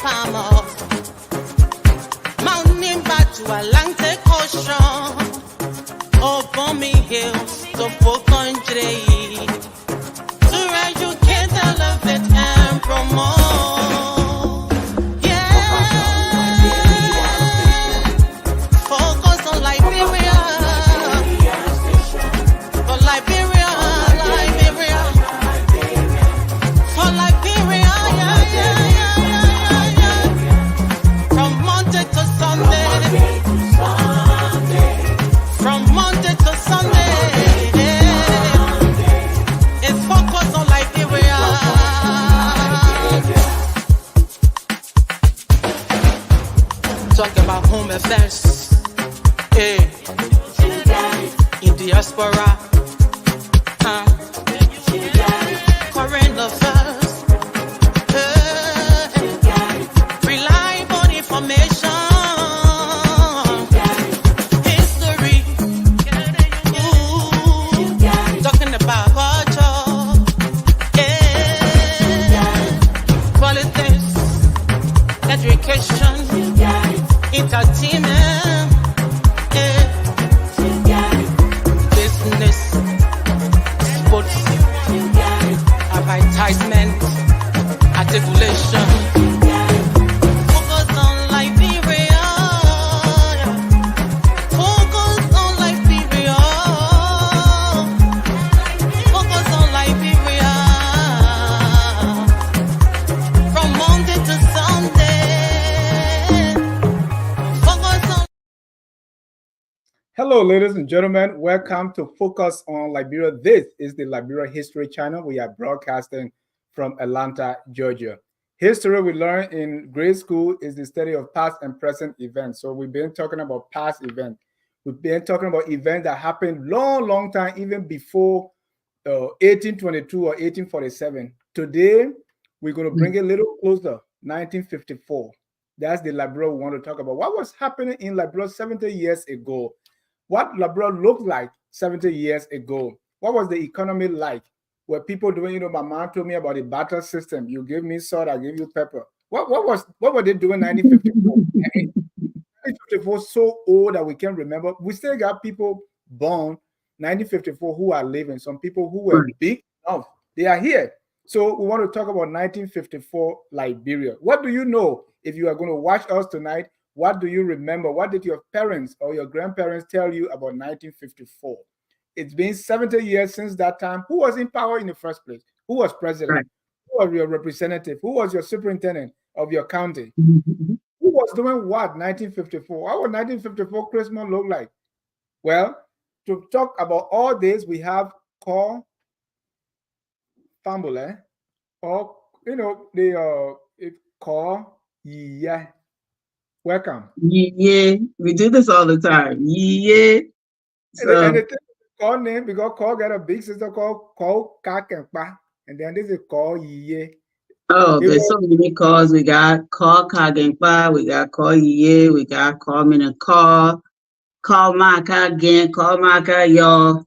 farmer. Mountain back to Atlantic Ocean. Upon me hills to full country. To educate, elevate, and promote. Yeah. Focus on Liberia. For Liberia, Liberia. For Liberia, yeah. From Monday to Sunday. From Monday to Sunday. It's focus on Liberia. Talk about home affairs. Hey. In diaspora. Current affairs. Reliable information. History. Talking about culture. Politics. Education. Entertainment. Business. Sports. Advertisement. Articulation. Focus on Liberia. Focus on Liberia. Focus on Liberia. From Monday to Sunday. Focus on. Hello, ladies and gentlemen. Welcome to Focus on Liberia. This is the Liberia History Channel. We are broadcasting from Atlanta, Georgia. History we learn in grade school is the study of past and present events. So we've been talking about past events. We've been talking about events that happened long time, even before 1822 or 1847. Today, we're going to bring it a little closer, 1954. That's the Liberia we want to talk about. What was happening in Liberia 70 years ago? What Liberia looked like 70 years ago? What was the economy like? Were people doing, my mom told me about the barter system. You give me salt, I give you pepper. What were they doing in 1954? 1954 is so old that we can't remember. We still got people born 1954 who are living. Some people who were big enough, they are here. So we want to talk about 1954 Liberia. What do you know? If you are going to watch us tonight, what do you remember? What did your parents or your grandparents tell you about 1954? It's been 70 years since that time. Who was in power in the first place? Who was president? Right. Who was your representative? Who was your superintendent of your county? Mhm. Who was doing what 1954? What would 1954 Christmas look like? Well, to talk about all this, we have called Fahnbulleh, or it's called yeah. Welcome. Yeah, we do this all the time. Yeah. So, And the thing is call name because call got a big sister called Kakempa, and then this is called Ye. there's so many calls. We got call Kagengpa, we got call Ye, we got call Mina call Maka again, call Maka, y'all.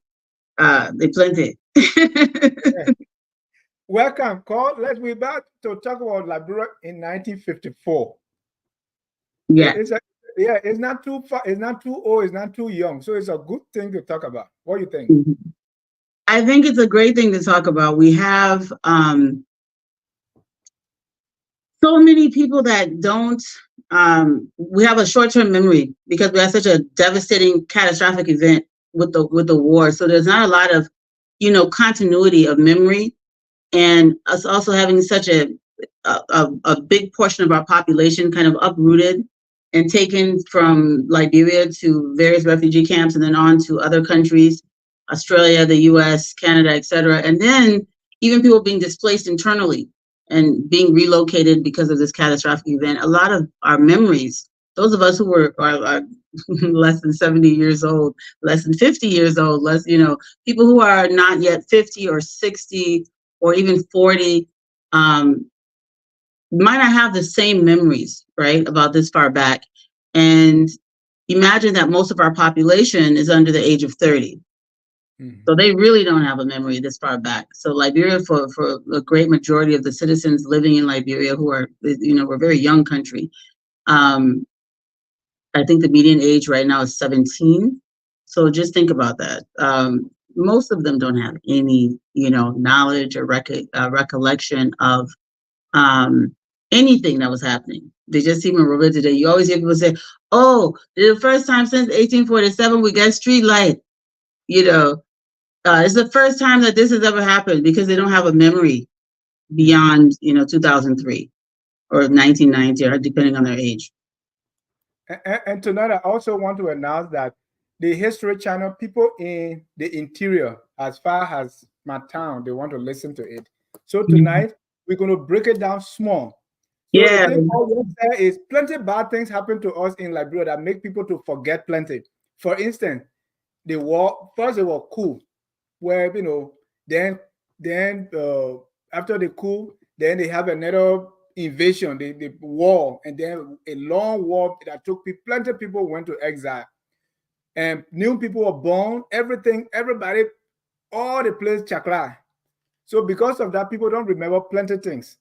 They plenty. Welcome, call. Let's be back to talk about Liberia in 1954. Yeah. It's not too far, it's not too old, it's not too young. So it's a good thing to talk about. What do you think? I think it's a great thing to talk about. We have so many people that don't we have a short-term memory because we had such a devastating catastrophic event with the war. So there's not a lot of continuity of memory, and us also having such a big portion of our population kind of uprooted and taken from Liberia to various refugee camps and then on to other countries, Australia, the US, Canada, etc. And then even people being displaced internally and being relocated because of this catastrophic event. A lot of our memories, those of us who are less than 70 years old, less than 50 years old, people who are not yet 50 or 60 or even 40, might not have the same memories, right, about this far back. And imagine that most of our population is under the age of 30. So they really don't have a memory this far back. So Liberia, for a great majority of the citizens living in Liberia, who are, we're a very young country. I think the median age right now is 17. So just think about that. Most of them don't have any, knowledge or recollection of anything that was happening. They just even remember today. You always hear people say, "Oh, the first time since 1847 we got street light." It's the first time that this has ever happened, because they don't have a memory beyond 2003 or 1990, or depending on their age. And tonight, I also want to announce that the History Channel, people in the interior, as far as my town, they want to listen to it. So tonight, we're going to break it down small. So the thing I will say is plenty of bad things happen to us in Liberia that make people to forget plenty. For instance, the war, first it was coup, where, then after the coup, then they have another invasion, the war, and then a long war that took people, plenty of people went to exile, and new people were born, everybody, all the place chakra. So because of that, people don't remember plenty of things.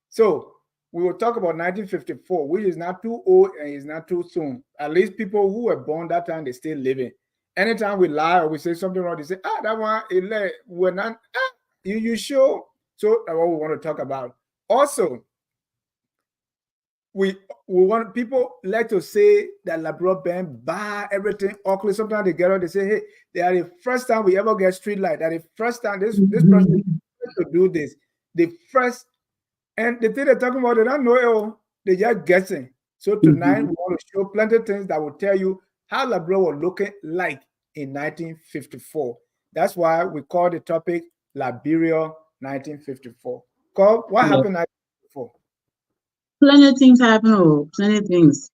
So we will talk about 1954, which is not too old and is not too soon. At least people who were born that time, they still living. Anytime we lie or we say something wrong, they say, that one, we're not, you sure? So that's what we want to talk about. Also, we want, people like to say that Labrador band buy everything ugly. Sometimes they get on, they say, hey, they are the first time we ever get street light. That the first time this person to do this. The first, and the thing they're talking about, they don't know it, they're just guessing. So tonight we want to show plenty of things that will tell you how Labrador was looking like in 1954. That's why we call the topic Liberia 1954. Call, what happened in 1954? Plenty of things happen. Plenty of things.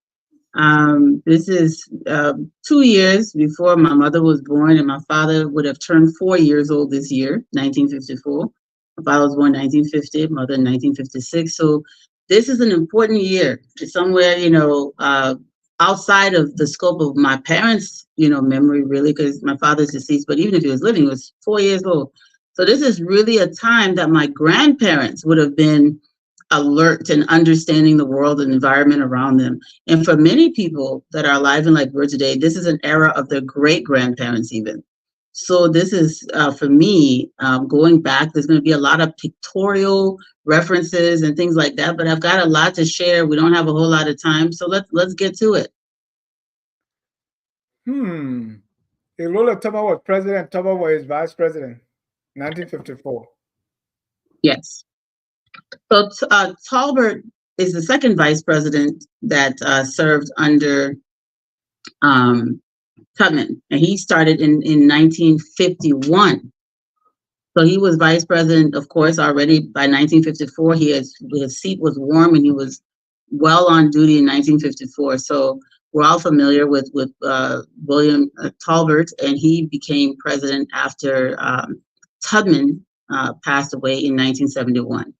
This is 2 years before my mother was born, and my father would have turned 4 years old this year, 1954. My father was born 1950, mother in 1956. So this is an important year. It's somewhere, outside of the scope of my parents', memory, really, because my father's deceased. But even if he was living, he was 4 years old. So this is really a time that my grandparents would have been alert and understanding the world and environment around them. And for many people that are alive in Liberia today, this is an era of their great grandparents even. So this is, for me, going back, there's going to be a lot of pictorial references and things like that, but I've got a lot to share. We don't have a whole lot of time, so let's get to it. Lola Taba was president, Taba was vice president, 1954. Yes. So Talbert is the second vice president that served under Tubman, and he started in 1951. So he was vice president, of course, already by 1954. His seat was warm, and he was well on duty in 1954. So we're all familiar with William Talbert, and he became president after Tubman passed away in 1971.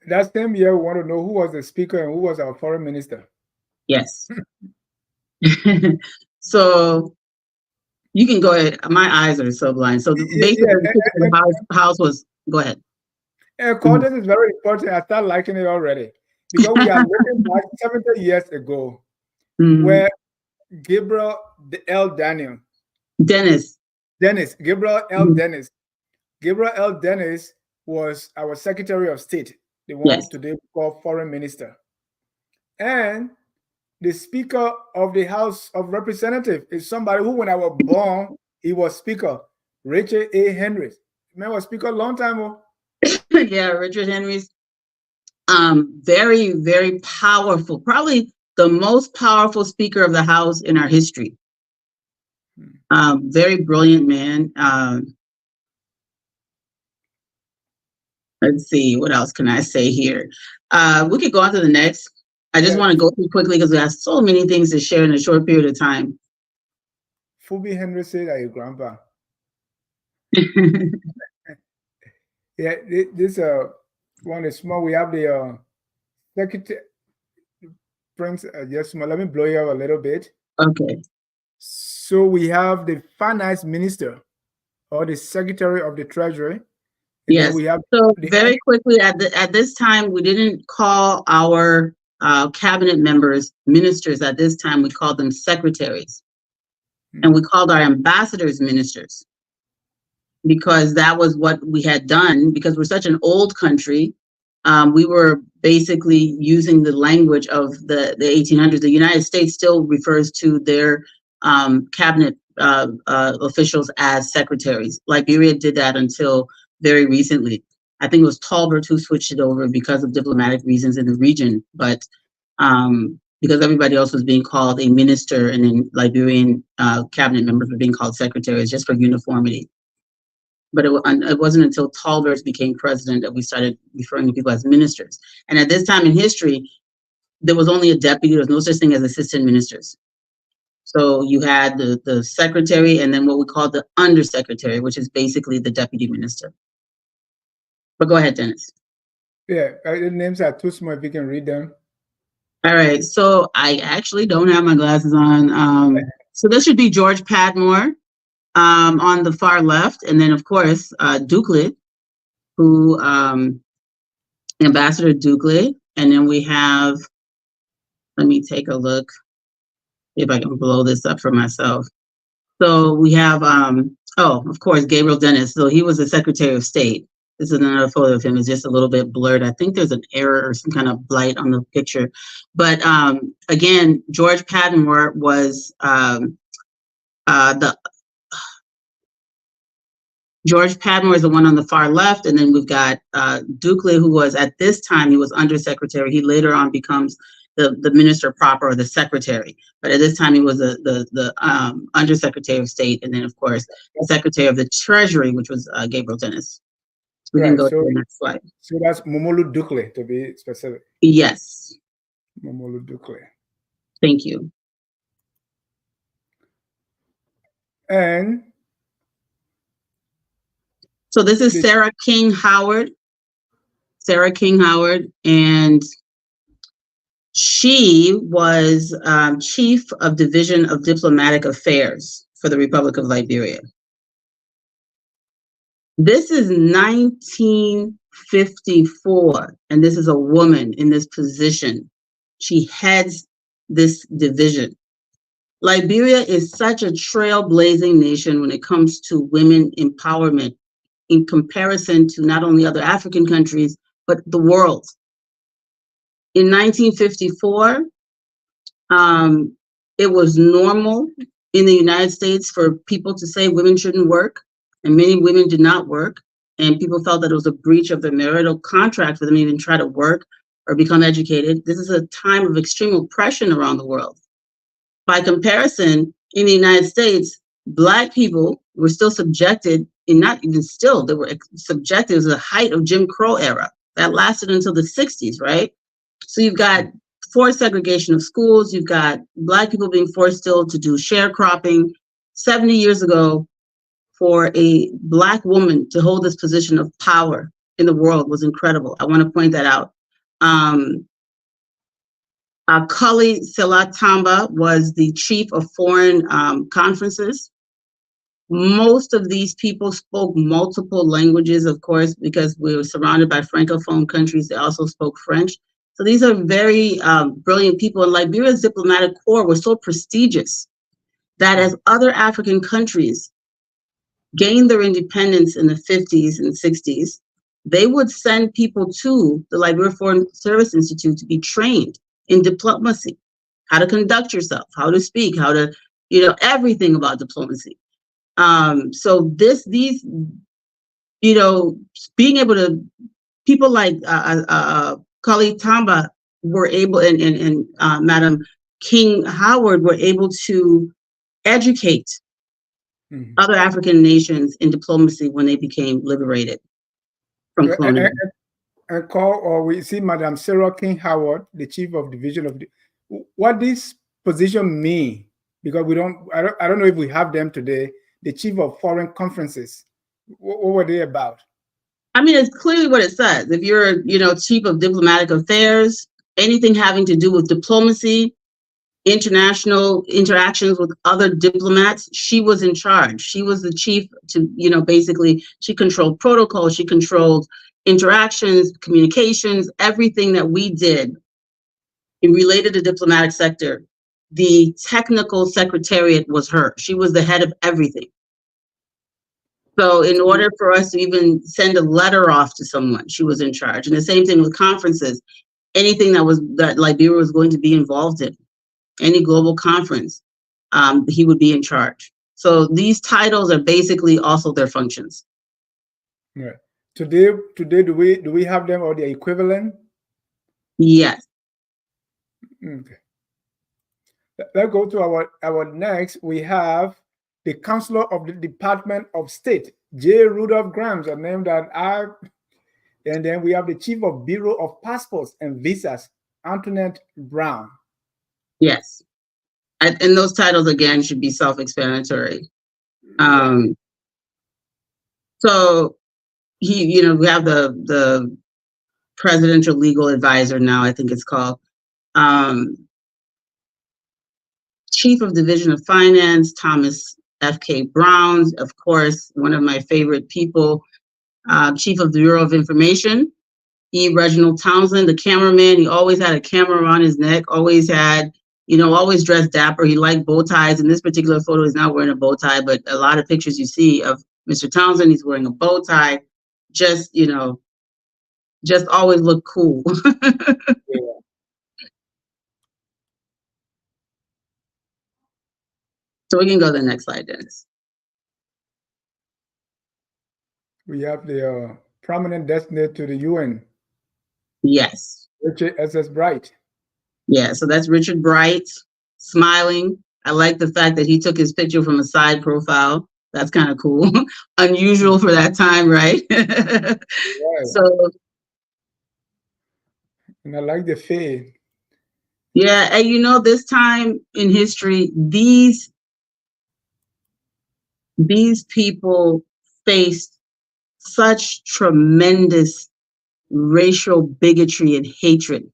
That same year, we want to know who was the speaker and who was our foreign minister. Yes. So you can go ahead. My eyes are so blind. So basically, the house was, go ahead. This is very important. I start liking it already because we are looking back 70 years ago, where Gabriel L. Dennis, Gabriel L. Dennis was our Secretary of State, the one today called Foreign Minister. And the Speaker of the House of Representatives is somebody who, when I was born, he was Speaker, Richard A. Henry. Man was Speaker a long time ago. Yeah, Richard Henry's very, very powerful, probably the most powerful Speaker of the House in our history. Very brilliant man. Let's see, what else can I say here? We could go on to the next. I just want to go through quickly because we have so many things to share in a short period of time. Phoebe Henry said that your grandpa. Yeah, this one is small. We have the secretary. Prince, yes, let me blow you up a little bit. Okay. So we have the finance minister or the secretary of the treasury. And Yes. then we have So the very quickly, at this time, we didn't call our cabinet members ministers. At this time, we called them secretaries, and we called our ambassadors ministers, because that was what we had done. Because we're such an old country, we were basically using the language of the 1800s. The United States still refers to their cabinet officials as secretaries. Liberia did that until very recently. I think it was Talbert who switched it over because of diplomatic reasons in the region, but because everybody else was being called a minister, and then Liberian cabinet members were being called secretaries, just for uniformity. But it wasn't until Talbert became president that we started referring to people as ministers. And at this time in history, there was only a deputy. There was no such thing as assistant ministers. So you had the secretary, and then what we call the undersecretary, which is basically the deputy minister. But go ahead, Dennis. Yeah, the names are too small if you can read them. All right. So I actually don't have my glasses on. So this should be George Padmore on the far left. And then, of course, Dukley, who Ambassador Dukley. And then we have, let me take a look, see if I can blow this up for myself. So we have, of course, Gabriel Dennis. So he was the Secretary of State. This is another photo of him. It's just a little bit blurred. I think there's an error or some kind of blight on the picture. But again, George Padmore was George Padmore is the one on the far left, and then we've got Dukley, who was at this time, he was undersecretary. He later on becomes the minister proper, or the secretary. But at this time, he was the undersecretary of state, and then of course the secretary of the treasury, which was Gabriel Dennis. We can go to the next slide. So that's Momolu Dukley, to be specific. Yes. Momolu Dukley. Thank you. And so this is Sarah King Howard. Sarah King Howard, and she was Chief of Division of Diplomatic Affairs for the Republic of Liberia. This is 1954, and this is a woman in this position. She heads this division. Liberia is such a trailblazing nation when it comes to women empowerment in comparison to not only other African countries, but the world. In 1954, it was normal in the United States for people to say women shouldn't work, and many women did not work, and people felt that it was a breach of their marital contract for them to even try to work or become educated. This is a time of extreme oppression around the world. By comparison, in the United States, Black people were still subjected, and not even still, they were subjected. It was the height of Jim Crow era that lasted until the 60s, right? So you've got forced segregation of schools. You've got Black people being forced still to do sharecropping. 70 years ago, for a Black woman to hold this position of power in the world was incredible. I want to point that out. Kali Silatamba was the chief of foreign conferences. Most of these people spoke multiple languages, of course, because we were surrounded by Francophone countries. They also spoke French. So these are very brilliant people. And Liberia's diplomatic corps was so prestigious that as other African countries gained their independence in the 50s and 60s, they would send people to the Liberia Foreign Service Institute to be trained in diplomacy, how to conduct yourself, how to speak, how to, everything about diplomacy. So these, being able to, people like Kali Tamba were able, and Madam King Howard were able to educate other African nations in diplomacy when they became liberated from colonialism. We see Madam Sarah King Howard, the chief of division of what this position mean, because I don't know if we have them today. The chief of foreign conferences, what were they about? I mean, it's clearly what it says. If you're, chief of diplomatic affairs, anything having to do with diplomacy, international interactions with other diplomats, she was in charge. She was the chief to, basically, she controlled protocol, she controlled interactions, communications, everything that we did in related to diplomatic sector. The technical secretariat was her. She was the head of everything. So in order for us to even send a letter off to someone, she was in charge. And the same thing with conferences. Anything that Liberia was going to be involved in, any global conference, he would be in charge. So these titles are basically also their functions. Right. Today, do we have them or the equivalent? Yes. Okay. Let's go to our next. We have the Counselor of the Department of State, J. Rudolph Grimes, a name that and then we have the Chief of Bureau of Passports and Visas, Antoinette Brown. Yes. And those titles, again, should be self-explanatory. So we have the Presidential Legal Advisor now, I think it's called. Chief of Division of Finance, Thomas F.K. Brown, of course, one of my favorite people. Chief of the Bureau of Information, E. Reginald Townsend, the cameraman. He always had a camera around his neck, always had, always dressed dapper. He liked bow ties. In this particular photo, he's not wearing a bow tie, but a lot of pictures you see of Mr. Townsend, he's wearing a bow tie. Just always look cool. Yeah. So we can go to the next slide, Dennis. We have the prominent designated to the UN. Yes. Richard S.S. Bright. Yeah, so that's Richard Bright, smiling. I like the fact that he took his picture from a side profile. That's kind of cool. Unusual for that time, right? Right. So. And I like the fade. Yeah, and this time in history, these people faced such tremendous racial bigotry and hatred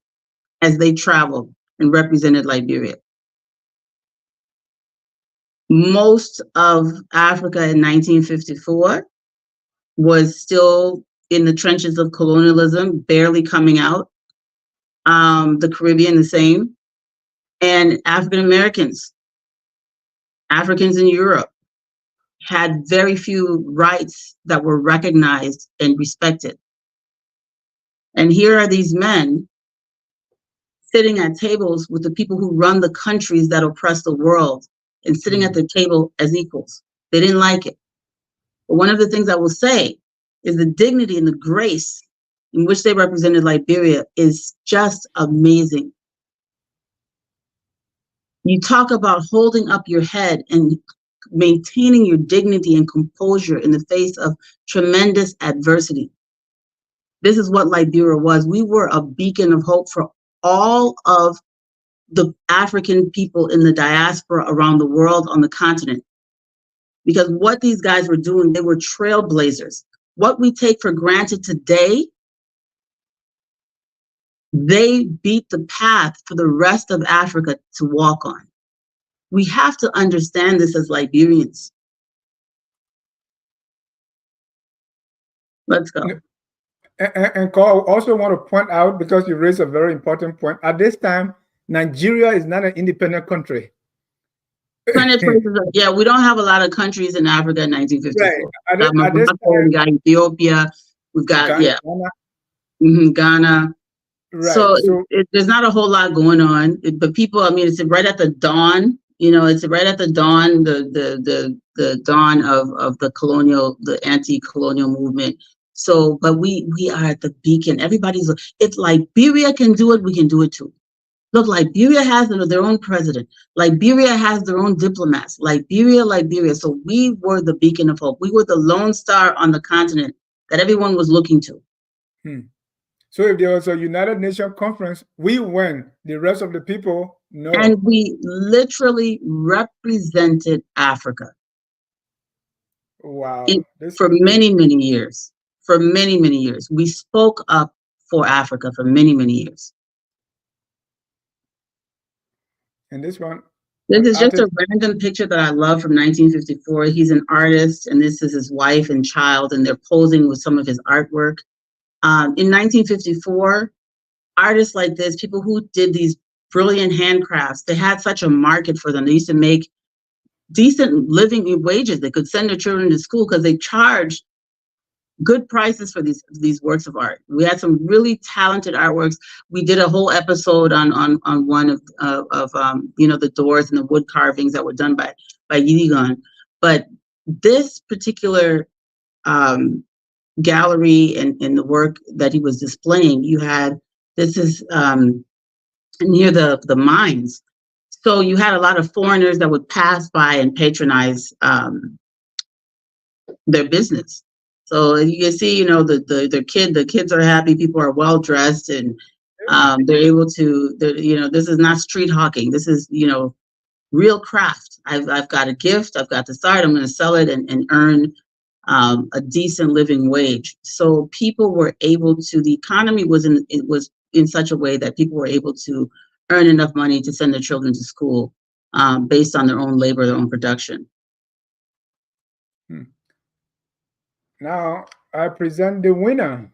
as they traveled and represented Liberia. Most of Africa in 1954 was still in the trenches of colonialism, barely coming out. The Caribbean, the same. And African Americans, Africans in Europe, had very few rights that were recognized and respected. And here are these men sitting at tables with the people who run the countries that oppress the world and sitting at their table as equals. They didn't like it. But one of the things I will say is the dignity and the grace in which they represented Liberia is just amazing. You talk about holding up your head and maintaining your dignity and composure in the face of tremendous adversity. This is what Liberia was. We were a beacon of hope for all of the African people in the diaspora around the world, on the continent. Because what these guys were doing, they were trailblazers. What we take for granted today, they beat the path for the rest of Africa to walk on. We have to understand this as Liberians. Let's go. And Carl, I also want to point out, because you raised a very important point, at this time, Nigeria is not an independent country. Yeah, we don't have a lot of countries in Africa in 1954. Right. We got Ethiopia, we've got, Ghana. Right. So there's not a whole lot going on, but people, it's right at the dawn, it's right at the dawn, the dawn of the anti-colonial movement. So, but we are at the beacon. If Liberia can do it, we can do it too. Look, Liberia has their own president. Liberia has their own diplomats. Liberia. So we were the beacon of hope. We were the lone star on the continent that everyone was looking to. So if there was a United Nations conference, we win. The rest of the people, no. And we literally represented Africa. Wow. For many, many years. For many, many years. We spoke up for Africa for many, many years. And this one, This an is just a artist. random picture that I love from 1954. He's an artist, and this is his wife and child, and they're posing with some of his artwork. In 1954, artists like this, people who did these brilliant handcrafts, they had such a market for them. They used to make decent living wages. They could send their children to school because they charged good prices for these works of art. We had some really talented artworks. We did a whole episode on one of the doors and the wood carvings that were done by Yidigan. But this particular gallery and the work that he was displaying, this is near the mines. So you had a lot of foreigners that would pass by and patronize their business. So you can see, the kids are happy, people are well dressed, and they're able to, this is not street hawking. This is, real craft. I've got a gift, I've got this art, I'm going to sell it and earn a decent living wage. So people were able to, the economy was in such a way that people were able to earn enough money to send their children to school based on their own labor, their own production. Now I present the winner.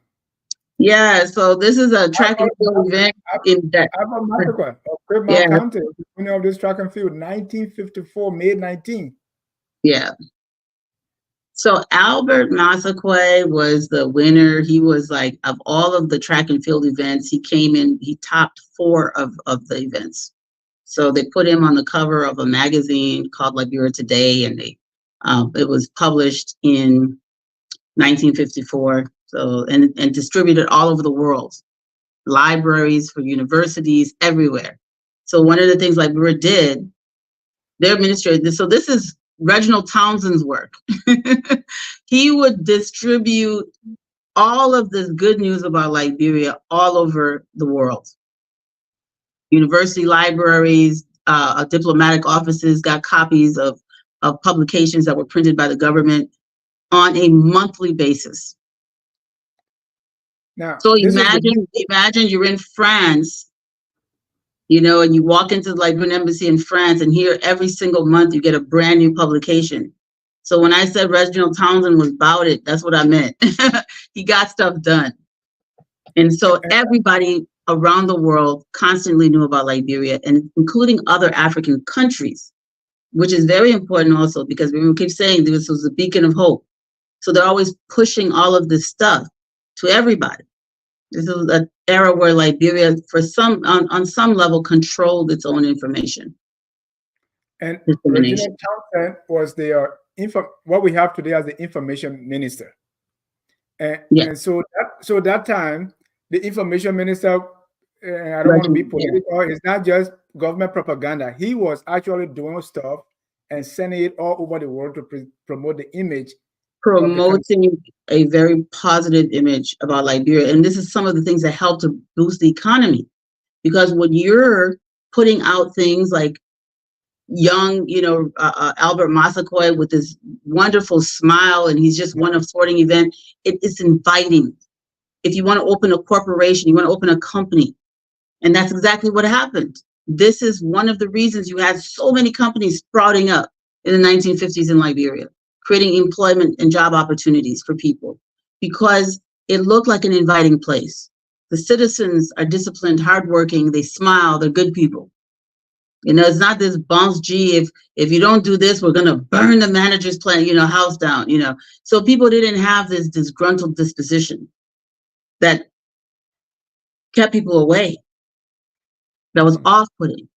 Yeah, so this is a track and field event in that. Cripmount County, the winner of this track and field, 1954, May 19th. Yeah. So Albert Massaquoi was the winner. He was like, of all of the track and field events, he came in, he topped 4 of the events. So they put him on the cover of a magazine called Liberia Today, and it was published in 1954. So and distributed all over the world, libraries, for universities, everywhere. So one of the things Liberia did, their administrator. So this is Reginald Townsend's work. He would distribute all of this good news about Liberia all over the world. University libraries, diplomatic offices got copies of publications that were printed by the government on a monthly basis. Now, so imagine you're in France, and you walk into the Liberian embassy in France, and here every single month you get a brand new publication. So when I said Reginald Townsend was about it, that's what I meant. He got stuff done. And so everybody around the world constantly knew about Liberia, and including other African countries, which is very important also, because we keep saying this was a beacon of hope. So they're always pushing all of this stuff to everybody. This is an era where Liberia, on some level, controlled its own information. And Reginald Townsend was what we have today as the information minister. And so that time, the information minister, I don't want to be political, it's not just government propaganda. He was actually doing stuff and sending it all over the world to promote the image. Promoting a very positive image about Liberia. And this is some of the things that help to boost the economy. Because when you're putting out things like young, Albert Massaquoi with this wonderful smile, and he's just one of sporting event, it's inviting. If you want to open a corporation, you want to open a company. And that's exactly what happened. This is one of the reasons you had so many companies sprouting up in the 1950s in Liberia, creating employment and job opportunities for people, because it looked like an inviting place. The citizens are disciplined, hardworking, they smile, they're good people. It's not this bounce G, if you don't do this, we're gonna burn the manager's house down, So people didn't have this disgruntled disposition that kept people away, that was off-putting.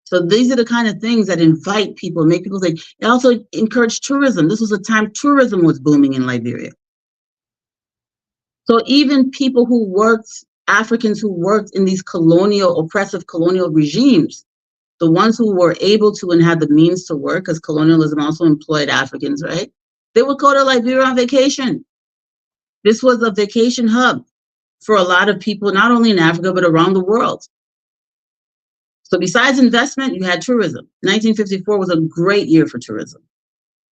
So these are the kind of things that invite people, make people think. It also encouraged tourism. This was a time tourism was booming in Liberia. So even people Africans who worked in these oppressive colonial regimes, the ones who were able to and had the means to work, because colonialism also employed Africans, right? They would go to Liberia on vacation. This was a vacation hub for a lot of people, not only in Africa, but around the world. So besides investment, you had tourism. 1954 was a great year for tourism.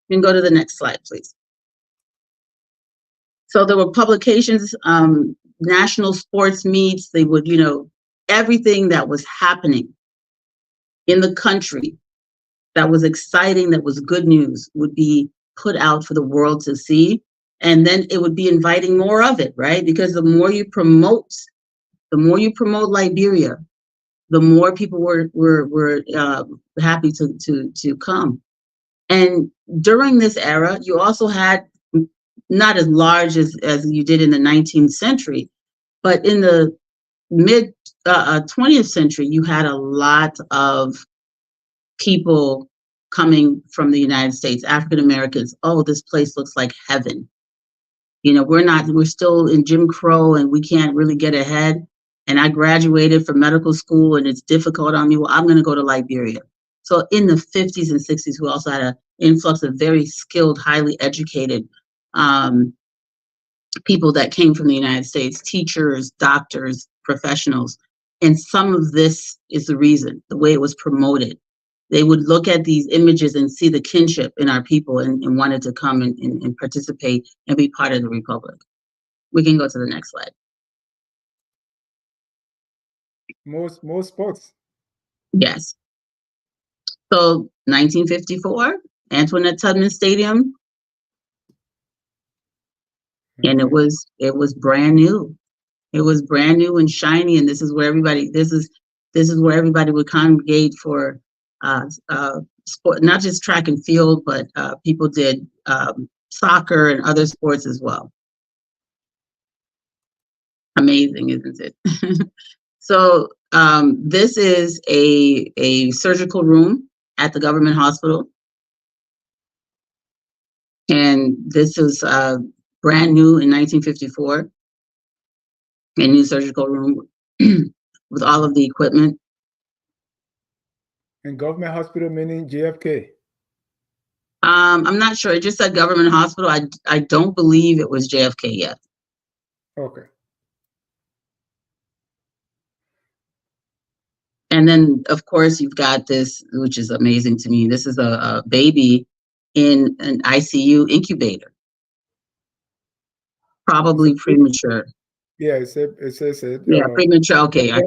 You can go to the next slide, please. So there were publications, national sports meets. They would, everything that was happening in the country that was exciting, that was good news, would be put out for the world to see. And then it would be inviting more of it, right? Because the more you promote Liberia, the more people were happy to come. And during this era, you also had, not as large as you did in the 19th century, but in the mid 20th century, you had a lot of people coming from the United States, African Americans. Oh, this place looks like heaven. You know, we're still in Jim Crow and we can't really get ahead. And I graduated from medical school and it's difficult on me. Well, I'm going to go to Liberia. So in the 50s and 60s, we also had an influx of very skilled, highly educated people that came from the United States, teachers, doctors, professionals. And some of this is the reason, the way it was promoted. They would look at these images and see the kinship in our people and wanted to come and participate and be part of the Republic. We can go to the next slide. More sports. Yes. So 1954, Antoinette Tubman Stadium. And it was brand new. It was brand new and shiny, and this is where everybody would congregate for sport, not just track and field, but people did soccer and other sports as well. Amazing, isn't it? So this is a surgical room at the government hospital, and this is brand new in 1954. A new surgical room with all of the equipment. And government hospital meaning JFK? I'm not sure. It just said government hospital. I don't believe it was JFK yet. Okay. And then, of course, you've got this, which is amazing to me. This is a baby in an ICU incubator. Probably premature. Yeah, it says it. Yeah, premature. Okay, I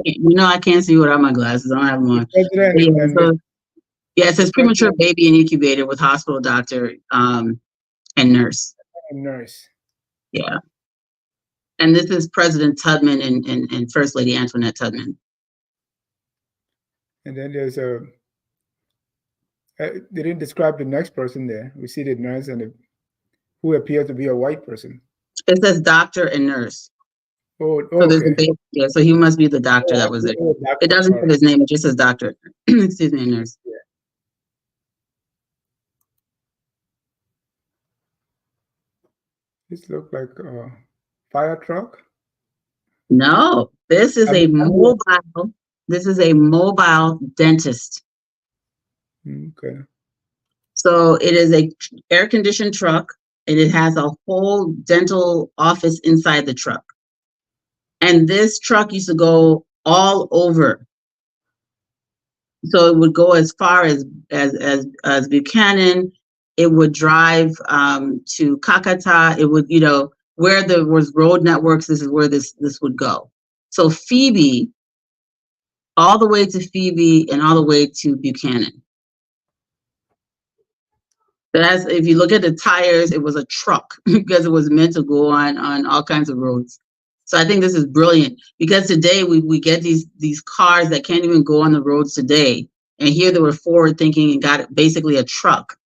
can't see without my glasses. I don't have them on. Yeah, it says premature baby in incubator with hospital doctor and nurse. Nurse. Yeah. And this is President Tubman and First Lady Antoinette Tubman. And then there's they didn't describe the next person there. We see the nurse and who appears to be a white person. It says doctor and nurse. Oh, so there's okay. So he must be the doctor that was there. It doesn't put his name, it just says doctor. Excuse me, nurse. Yeah. This looks like a fire truck. No, this is a mobile. This is a mobile dentist. Okay. So it is a air-conditioned truck, and it has a whole dental office inside the truck. And this truck used to go all over. So it would go as far as Buchanan. It would drive to Kakata. It would, where there was road networks, this is where this would go. So Phoebe, all the way to Phoebe and all the way to Buchanan. That's, if you look at the tires, it was a truck because it was meant to go on all kinds of roads. So I think this is brilliant because today we get these cars that can't even go on the roads today. And here they were forward thinking and got basically a truck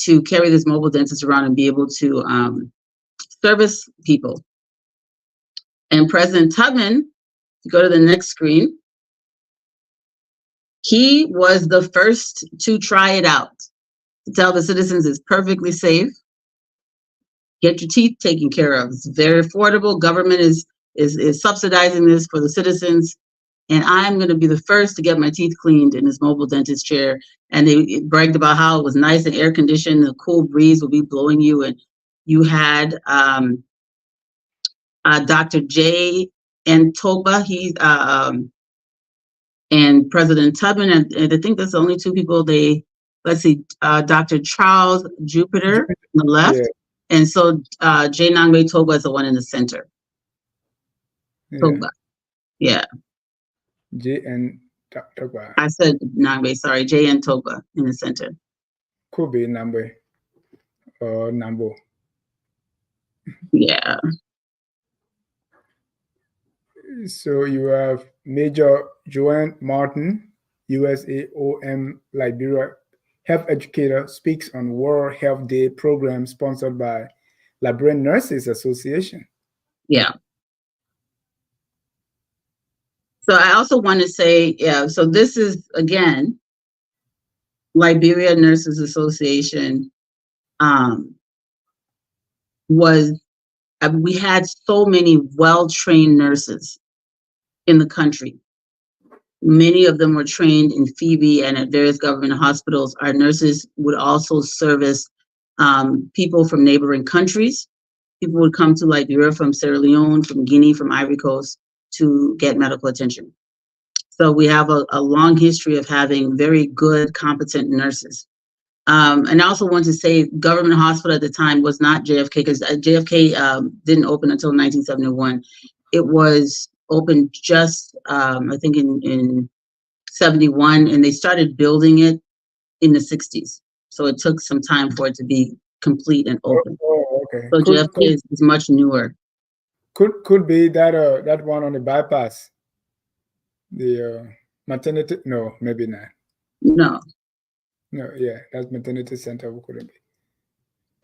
to carry this mobile dentist around and be able to service people. And President Tubman, to go to the next screen, he was the first to try it out, to tell the citizens it's perfectly safe. Get your teeth taken care of. It's very affordable. Government is subsidizing this for the citizens. And I'm going to be the first to get my teeth cleaned in this mobile dentist chair. And they bragged about how it was nice and air conditioned. The cool breeze will be blowing you. And you had Dr. J. Ntoba, he's and President Tubman. And I think that's the only two people let's see, Dr. Charles Jupiter on the left. Yeah. And so J. Nangbe Toba is the one in the center. Yeah. Toba. Yeah. J. and Togba. I said Nangbe, sorry, JN Togba in the center. Could be Nambe or Nambo. Yeah. So you have Major Joanne Martin, USAOM Liberia health educator, speaks on World Health Day program sponsored by Liberian Nurses Association. Yeah. So I also want to say, yeah, so this is, again, Liberia Nurses Association we had so many well-trained nurses in the country. Many of them were trained in Phoebe and at various government hospitals. Our nurses would also service people from neighboring countries. People would come to Liberia from Sierra Leone, from Guinea, from Ivory Coast to get medical attention. So we have a long history of having very good, competent nurses. And I also want to say government hospital at the time was not JFK, because JFK didn't open until 1971. It was opened just, I think, in 71, and they started building it in the 60s. So it took some time for it to be complete and open. Okay. So JFK is much newer. Could be that that one on the bypass. The maternity, no, maybe not. No, yeah, that's maternity center. Couldn't be.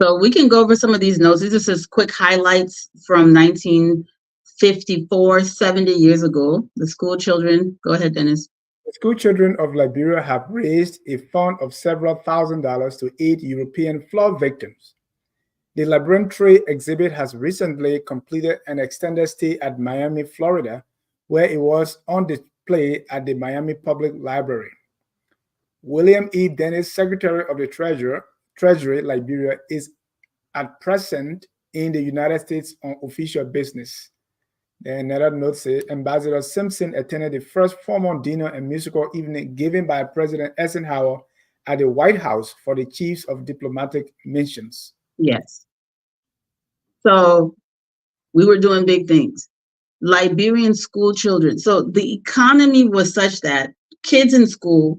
So we can go over some of these notes. These are just quick highlights from 1954, 70 years ago. The school children, go ahead, Dennis. The school children of Liberia have raised a fund of several $1,000s to aid European flood victims. The Liberian Trade exhibit has recently completed an extended stay at Miami, Florida, where it was on display at the Miami Public Library. William E. Dennis, Secretary of the Treasury, Liberia, is at present in the United States on official business. Then another note says, Ambassador Simpson attended the first formal dinner and musical evening given by President Eisenhower at the White House for the chiefs of diplomatic missions. Yes. So we were doing big things. Liberian school children. So the economy was such that kids in school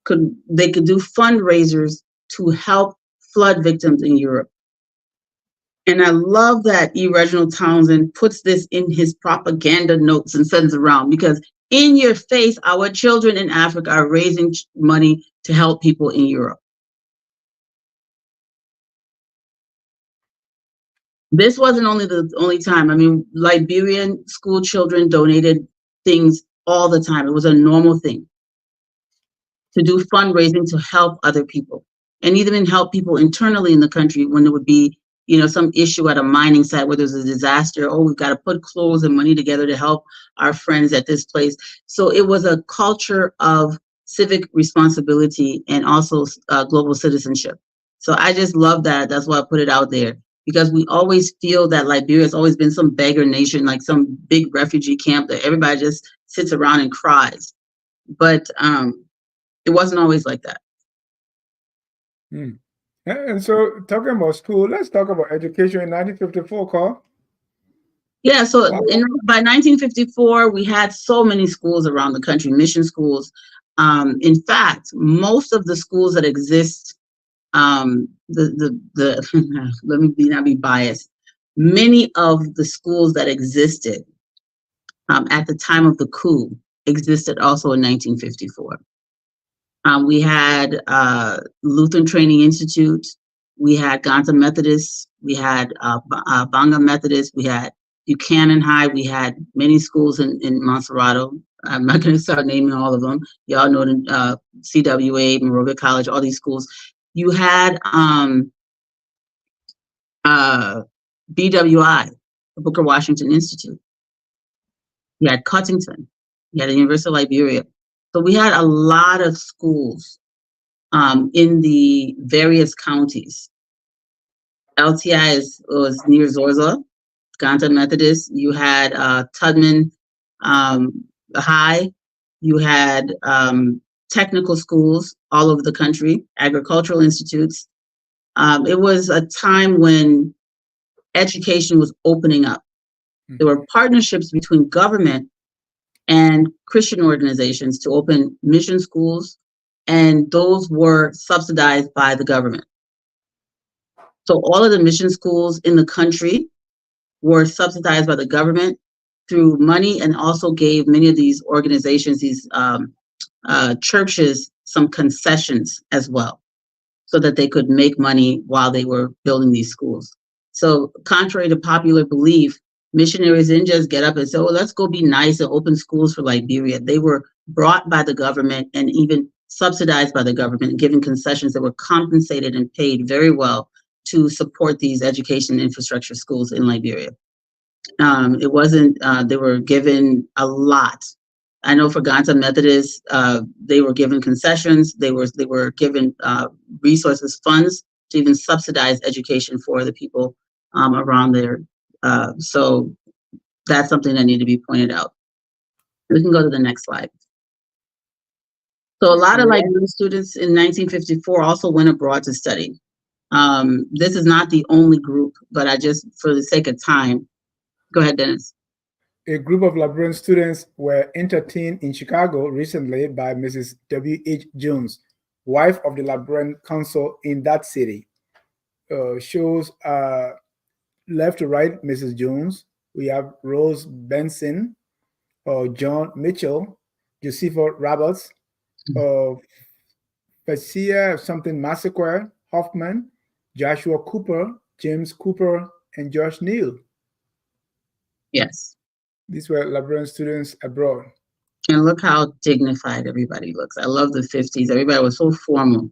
could do fundraisers to help flood victims in Europe. And I love that E. Reginald Townsend puts this in his propaganda notes and sends around, because in your face, our children in Africa are raising money to help people in Europe. This wasn't the only time. I mean, Liberian school children donated things all the time. It was a normal thing to do fundraising to help other people, and even help people internally in the country when there would be, some issue at a mining site where there's a disaster. Oh, we've got to put clothes and money together to help our friends at this place. So it was a culture of civic responsibility and also global citizenship. So I just love that. That's why I put it out there, because we always feel that Liberia has always been some beggar nation, like some big refugee camp that everybody just sits around and cries. But it wasn't always like that. And so, talking about school, let's talk about education in 1954, Carl. Yeah, so by 1954, we had so many schools around the country, mission schools. In fact, most of the schools that exist, let me not be biased. Many of the schools that existed at the time of the coup existed also in 1954. We had Lutheran Training Institute, we had Ganta Methodist, we had Banga Methodist, we had Buchanan High, we had many schools in Monserrato. I'm not going to start naming all of them. Y'all know the CWA, Monrovia College, all these schools. You had BWI, the Booker Washington Institute. You had Cuttington. You had the University of Liberia. So we had a lot of schools in the various counties. LTI was near Zorza, Ganta Methodist. You had Tubman High. You had technical schools all over the country, agricultural institutes. It was a time when education was opening up. There were partnerships between government and Christian organizations to open mission schools, and those were subsidized by the government. So all of the mission schools in the country were subsidized by the government through money, and also gave many of these organizations, these churches, some concessions as well, so that they could make money while they were building these schools. So contrary to popular belief, missionaries didn't just get up and say, oh, let's go be nice and open schools for Liberia. They were brought by the government and even subsidized by the government, and given concessions that were compensated and paid very well to support these education infrastructure schools in Liberia. It wasn't, they were given a lot. I know for Ganta Methodists, they were given concessions. They were given resources, funds to even subsidize education for the people around there. So that's something that needed to be pointed out. We can go to the next slide. So a lot of Liberian students in 1954 also went abroad to study. This is not the only group, but I just, for the sake of time, go ahead, Dennis. A group of Liberian students were entertained in Chicago recently by Mrs. W.H. Jones, wife of the Liberian consul in that city. Shows left to right, Mrs. Jones. We have Rose Benson, John Mitchell, Josepha Roberts, Facia something Massacre, Hoffman, Joshua Cooper, James Cooper, and Josh Neal. Yes. These were Liberian students abroad. And look how dignified everybody looks. I love the 50s. Everybody was so formal.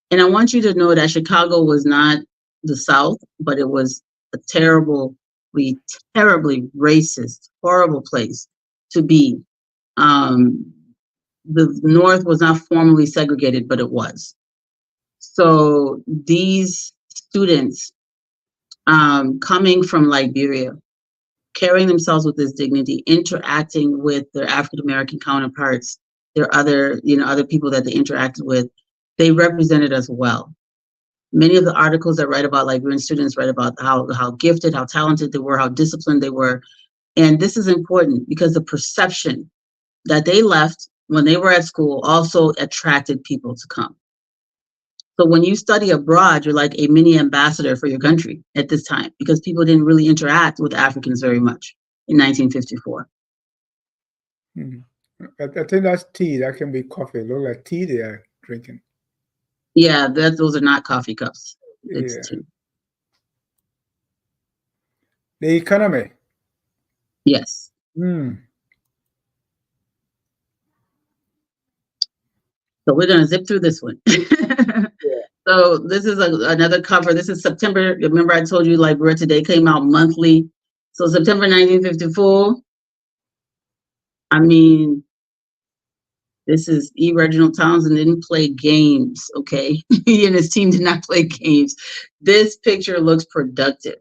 And I want you to know that Chicago was not the South, but it was a terribly racist, horrible place to be. The North was not formally segregated, but it was. So these students coming from Liberia, carrying themselves with this dignity, interacting with their African-American counterparts, their other people that they interacted with, they represented us well. Many of the articles that write about Liberian students write about how gifted, how talented they were, how disciplined they were. And this is important because the perception that they left when they were at school also attracted people to come. So when you study abroad, you're like a mini ambassador for your country at this time, because people didn't really interact with Africans very much in 1954. I think that's tea. That can be coffee. Look like tea they are drinking. Yeah, those are not coffee cups. It's tea. The economy. Yes. So we're going to zip through this one. So this is another cover. This is September. Remember I told you Liberia Today came out monthly. So September 1954. I mean, this is E. Reginald Townsend didn't play games, okay? He and his team did not play games. This picture looks productive,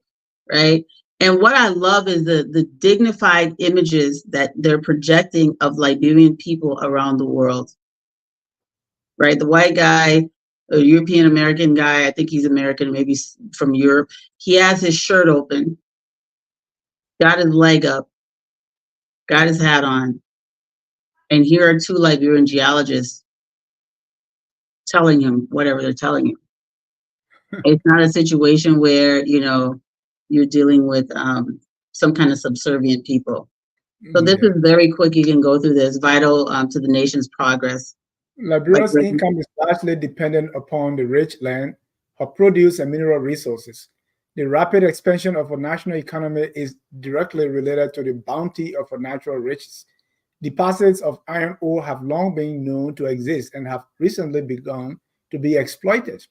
right? And what I love is the dignified images that they're projecting of Liberian people around the world, right? The white guy, a European American guy, I think he's American, maybe from Europe. He has his shirt open, got his leg up, got his hat on. And here are two Liberian geologists telling him whatever they're telling him. It's not a situation where, you're dealing with some kind of subservient people. So this is very quick. You can go through this. Vital to the nation's progress. Liberia's income is largely dependent upon the rich land, her produce, and mineral resources. The rapid expansion of our national economy is directly related to the bounty of our natural riches. Deposits of iron ore have long been known to exist and have recently begun to be exploited.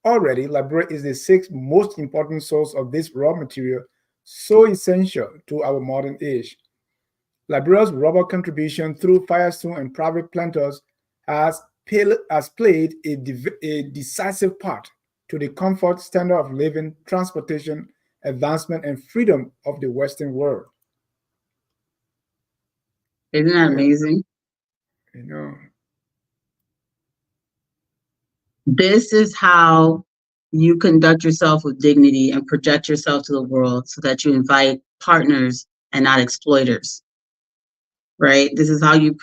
Already, Liberia is the sixth most important source of this raw material, so essential to our modern age. Liberia's rubber contribution through Firestone and private planters has played a decisive part to the comfort, standard of living, transportation, advancement, and freedom of the Western world. Isn't that amazing? This is how you conduct yourself with dignity and project yourself to the world so that you invite partners and not exploiters. right? This is how you,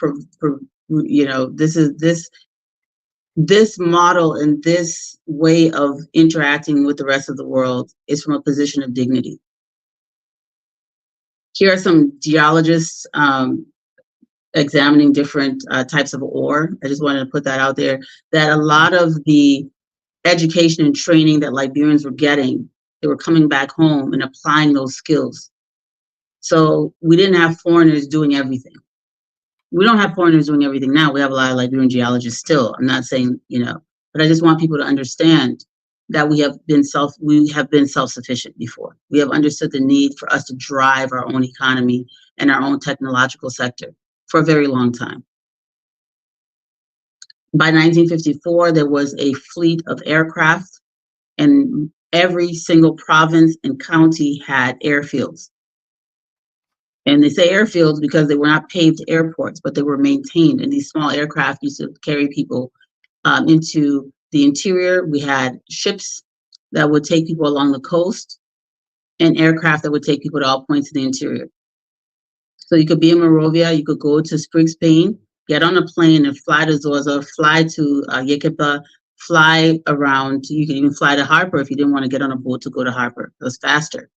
this model and this way of interacting with the rest of the world is from a position of dignity. Here are some geologists examining different types of ore. I just wanted to put that out there, that a lot of the education and training that Liberians were getting, they were coming back home and applying those skills. So we didn't have foreigners doing everything. We don't have foreigners doing everything now. We have a lot of Liberian geologists still. I'm not saying, but I just want people to understand that we have been self-sufficient before. We have understood the need for us to drive our own economy and our own technological sector for a very long time. By 1954, there was a fleet of aircraft, and every single province and county had airfields. And they say airfields because they were not paved airports, but they were maintained. And these small aircraft used to carry people into the interior. We had ships that would take people along the coast and aircraft that would take people to all points in the interior. So you could be in Monrovia, you could go to Spriggs, Spain, get on a plane and fly to Zorzor, fly to Yekepa, fly around. You could even fly to Harper if you didn't want to get on a boat to go to Harper. It was faster.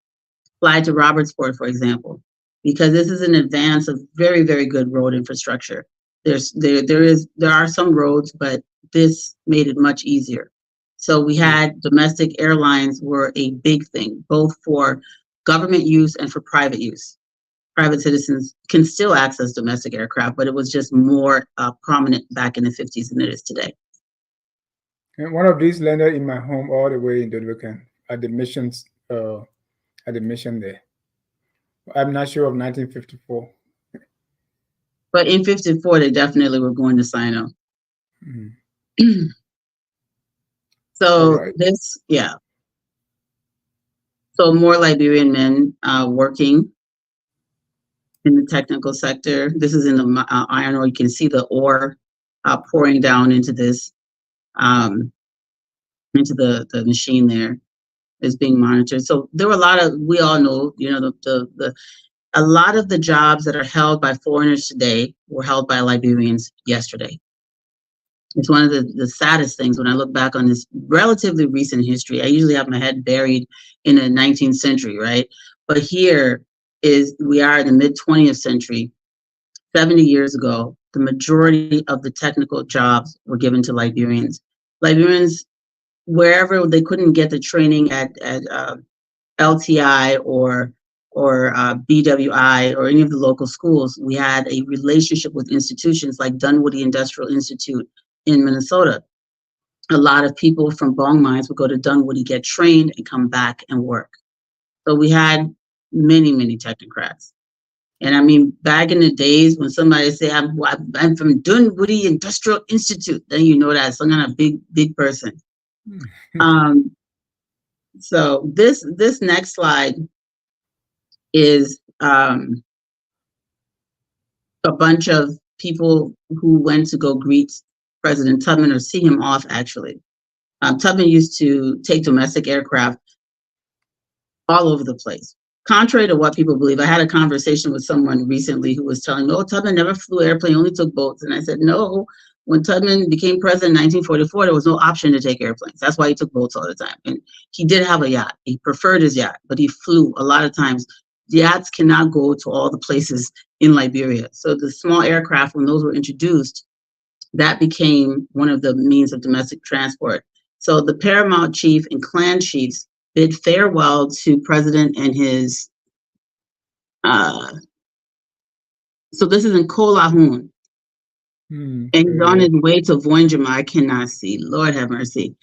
Fly to Robertsport, for example, because this is an advance of very, very good road infrastructure. There are some roads, but this made it much easier. So we had domestic airlines were a big thing, both for government use and for private use. Private citizens can still access domestic aircraft, but it was just more prominent back in the 50s than it is today. And one of these landed in my home all the way in Dodwakan at the mission there. I'm not sure of 1954. But in 54, they definitely were going to Sino. Mm-hmm. So right. So more Liberian men working in the technical sector. This is in the iron ore. You can see the ore pouring down into this, into the machine there is being monitored. So there were a lot of, we all know, a lot of the jobs that are held by foreigners today were held by Liberians yesterday. It's one of the saddest things when I look back on this relatively recent history. I usually have my head buried in the 19th century, right? But here we are in the mid 20th century. 70 years ago, the majority of the technical jobs were given to Liberians. Liberians, wherever they couldn't get the training at LTI or BWI or any of the local schools, we had a relationship with institutions like Dunwoody Industrial Institute in Minnesota. A lot of people from bong mines would go to Dunwoody, get trained, and come back and work. So we had many, many technocrats. And I mean, back in the days when somebody say, I'm from Dunwoody Industrial Institute, then you know that's some kind of big person. So this next slide is a bunch of people who went to go greet President Tubman or see him off, actually. Tubman used to take domestic aircraft all over the place. Contrary to what people believe, I had a conversation with someone recently who was telling me, oh, Tubman never flew airplane, only took boats. And I said, no, when Tubman became president in 1944, there was no option to take airplanes. That's why he took boats all the time. And he did have a yacht. He preferred his yacht, but he flew a lot of times. Yachts cannot go to all the places in Liberia. So the small aircraft, when those were introduced, that became one of the means of domestic transport. So the paramount chief and clan chiefs bid farewell to president and his, so this is in Kolahun. And he's on his way to Voinjama. I cannot see, Lord have mercy.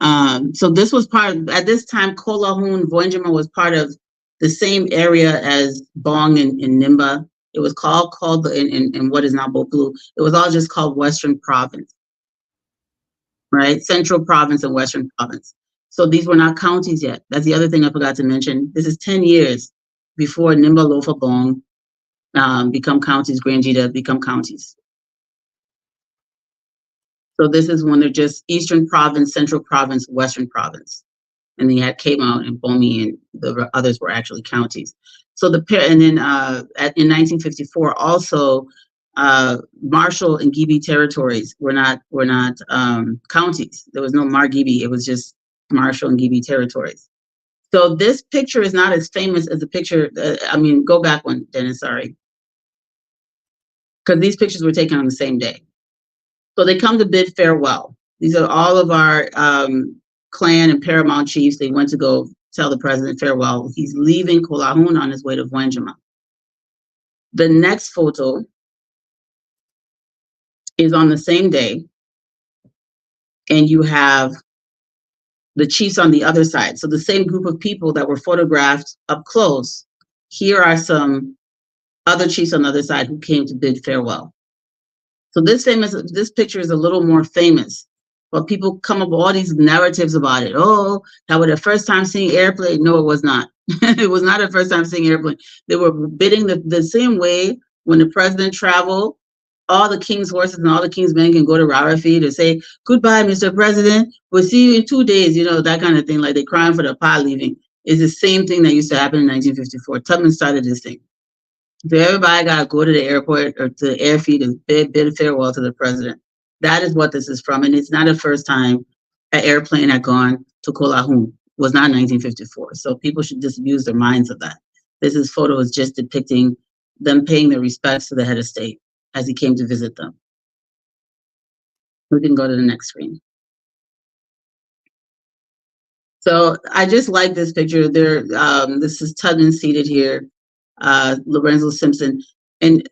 So this was at this time, Kolahun, Voinjama was part of the same area as Bong and Nimba. It was called in what is now Bopulu. It was all just called Western Province, right? Central Province and Western Province. So these were not counties yet. That's the other thing I forgot to mention. This is 10 years before Nimba, Lofa, Bong become counties, Grangita become counties. So this is when they're just Eastern Province, Central Province, Western Province. And then you had Cape Mount and Bomi, and the others were actually counties. So in 1954, also Marshall and Gibi territories were not counties. There was no Mar-Gibi. It was just Marshall and Gibi territories. So this picture is not as famous as the picture. Go back one, Dennis. Sorry, because these pictures were taken on the same day. So they come to bid farewell. These are all of our clan and paramount chiefs. They went to go tell the president farewell. He's leaving Kolahun on his way to Vuenjama. The next photo is on the same day, and you have the chiefs on the other side. So the same group of people that were photographed up close. Here are some other chiefs on the other side who came to bid farewell. So this picture is a little more famous, but people come up with all these narratives about it. Oh, that was the first time seeing airplane. No, it was not. It was not the first time seeing airplane. They were bidding the same way when the president traveled. All the king's horses and all the king's men can go to Rarafi to say, goodbye, Mr. President. We'll see you in 2 days, that kind of thing, like they're crying for the pot leaving. It's the same thing that used to happen in 1954. Tubman started this thing. So everybody got to go to the airport or to the airfield and bid farewell to the president. That is what this is from. And it's not the first time an airplane had gone to Kolahun. It was not 1954. So people should just use their minds of that. This photo is just depicting them paying their respects to the head of state as he came to visit them. We can go to the next screen. So I just like this picture. This is Tubman seated here, Lorenzo Simpson. And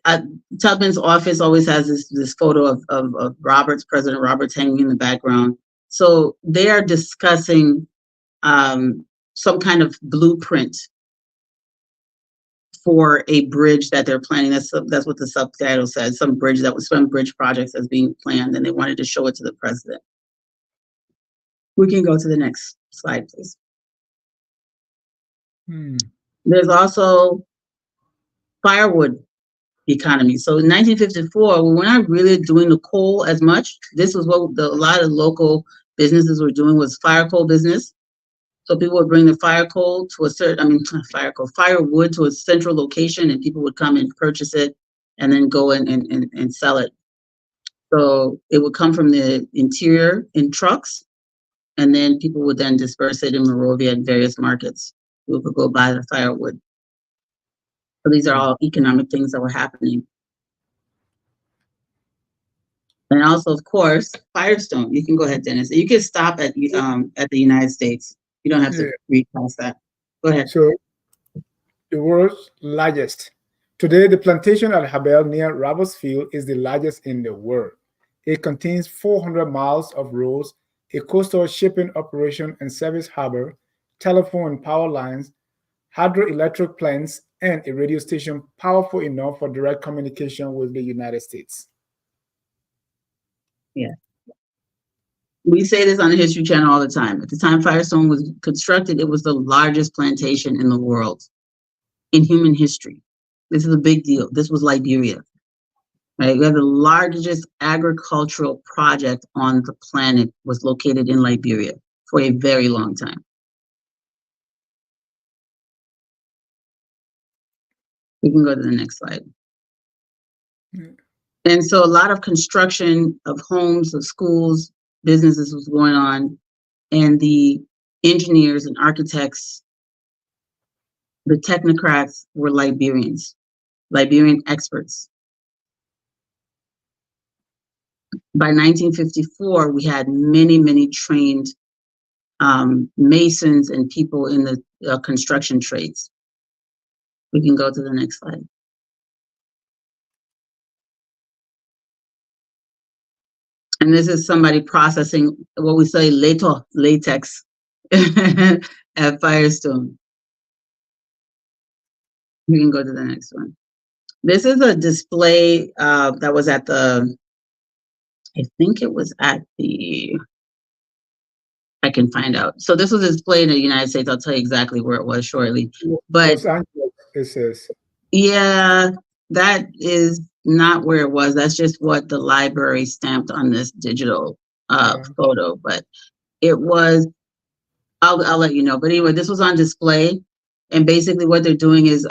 Tubman's office always has this photo of President Roberts hanging in the background. So they are discussing some kind of blueprint for a bridge that they're planning. That's what the subtitle says. Some bridge projects that's being planned, and they wanted to show it to the president. We can go to the next slide, please. There's also firewood economy. So in 1954, we were not really doing the coal as much. This was what a lot of local businesses were doing, was fire coal business. So people would bring the firewood to a central location, and people would come and purchase it and then go and sell it. So it would come from the interior in trucks, and then people would then disperse it in Monrovia at various markets. People could go buy the firewood. So these are all economic things that were happening. And also, of course, Firestone. You can go ahead, Dennis. You can stop at the United States. You don't have to read past that. Go ahead. So, the world's largest. Today, the plantation at Habel near Robertsfield is the largest in the world. It contains 400 miles of roads, a coastal shipping operation and service harbor, telephone and power lines, hydroelectric plants, and a radio station powerful enough for direct communication with the United States. Yeah. We say this on the History Channel all the time. At the time Firestone was constructed, it was the largest plantation in the world in human history. This is a big deal. This was Liberia, right? We have the largest agricultural project on the planet was located in Liberia for a very long time. We can go to the next slide. And so a lot of construction of homes, of schools, businesses was going on, and the engineers and architects, the technocrats were Liberian experts. By 1954, we had many, many trained masons and people in the construction trades. We can go to the next slide. And this is somebody processing what we say latex at Firestone. You can go to the next one. This is a display that was at I think it was at I can find out. So this was a display in the United States. I'll tell you exactly where it was shortly. But Los Angeles, it says. Yeah, that is not where it was. That's just what the library stamped on this digital photo. But it was, I'll let you know. But anyway, this was on display. And basically what they're doing is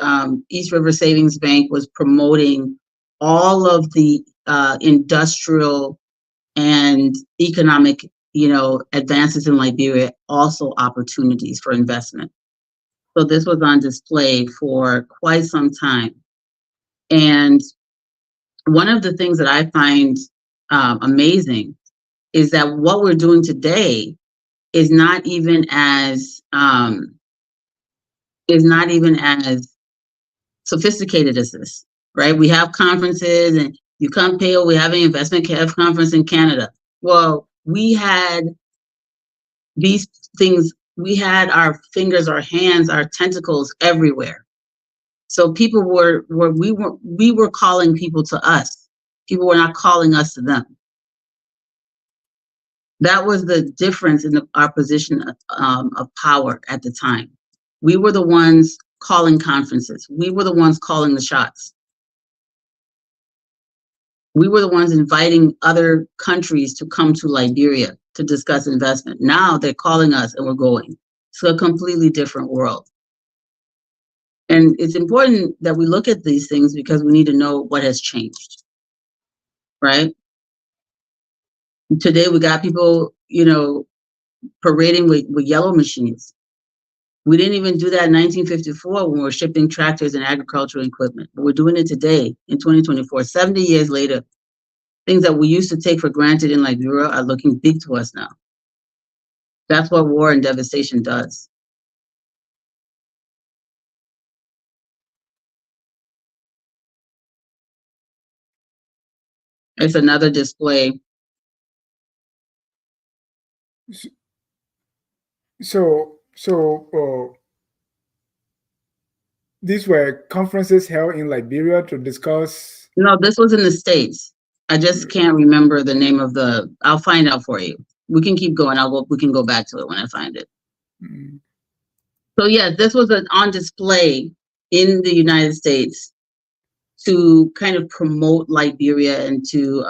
East River Savings Bank was promoting all of the industrial and economic, advances in Liberia, also opportunities for investment. So this was on display for quite some time. And one of the things that I find amazing is that what we're doing today is not even as sophisticated as this, right? We have conferences, and you come pay. We have an investment conference in Canada. Well, we had these things. We had our fingers, our hands, our tentacles everywhere. So people we were calling people to us. People were not calling us to them. That was the difference in our position of power at the time. We were the ones calling conferences. We were the ones calling the shots. We were the ones inviting other countries to come to Liberia to discuss investment. Now they're calling us and we're going. It's a completely different world. And it's important that we look at these things because we need to know what has changed, right? Today we got people, parading with yellow machines. We didn't even do that in 1954 when we were shipping tractors and agricultural equipment. But we're doing it today in 2024, 70 years later. Things that we used to take for granted in Liberia are looking big to us now. That's what war and devastation does. It's another display. So these were conferences held in Liberia to discuss. No, this was in the States. I just can't remember the name of I'll find out for you. We can keep going. We can go back to it when I find it. Mm. So yeah, this was on display in the United States to kind of promote Liberia and to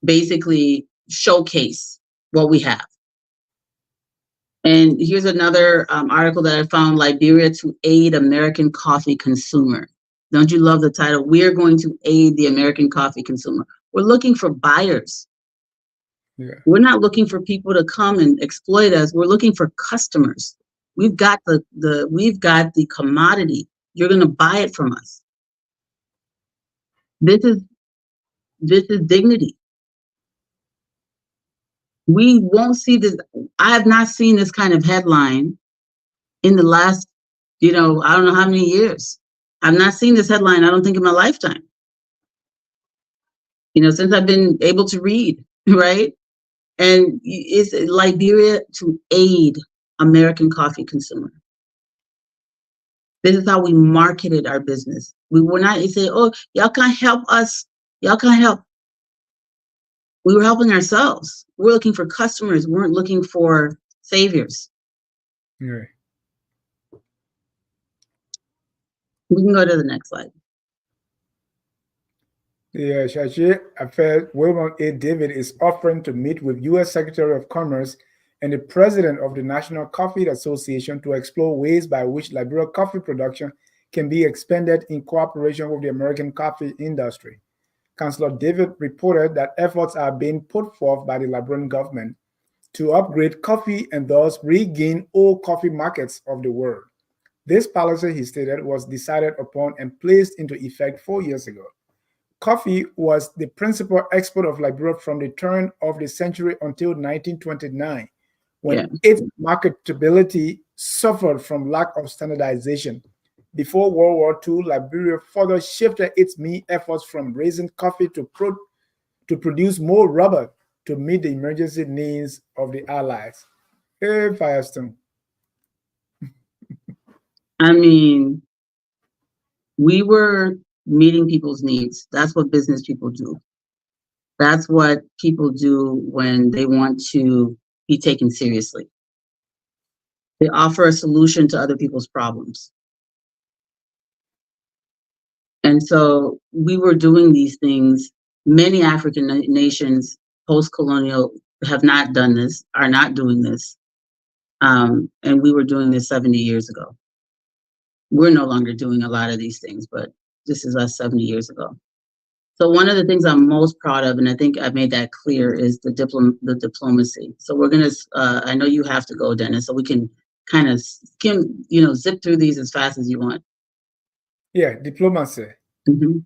basically showcase what we have. And here's another article that I found: Liberia to aid American coffee consumer. Don't you love the title? We're going to aid the American coffee consumer. We're looking for buyers. Yeah. We're not looking for people to come and exploit us. We're looking for customers. We've got the commodity. You're going to buy it from us. This is dignity. We won't see this. I have not seen this kind of headline in the last, I don't know how many years. I've not seen this headline, I don't think, in my lifetime. Since I've been able to read, right? And it's Liberia to aid American coffee consumer. This is how we marketed our business. We were not say, "Oh, y'all can't help us. Y'all can't help." We were helping ourselves. We're looking for customers. We weren't looking for saviors. Yeah. We can go to the next slide. The Chargé Affaires William A. David is offering to meet with U.S. Secretary of Commerce and the president of the National Coffee Association to explore ways by which Liberia coffee production can be expanded in cooperation with the American coffee industry. Councillor David reported that efforts are being put forth by the Liberian government to upgrade coffee and thus regain all coffee markets of the world. This policy, he stated, was decided upon and placed into effect 4 years ago. Coffee was the principal export of Liberia from the turn of the century until 1929, when its marketability suffered from lack of standardization. Before World War II, Liberia further shifted its main efforts from raising coffee to produce more rubber to meet the emergency needs of the Allies. Hey, Firestone. I mean, we were meeting people's needs. That's what business people do. That's what people do when they want to be taken seriously. They offer a solution to other people's problems. And so we were doing these things. Many African nations, post-colonial, have not done this, are not doing this. And we were doing this 70 years ago. We're no longer doing a lot of these things, but this is us 70 years ago. So one of the things I'm most proud of, and I think I've made that clear, is the diplomacy. So we're gonna, I know you have to go, Dennis, so we can kind of skim, zip through these as fast as you want. Yeah, diplomacy. Mm-hmm.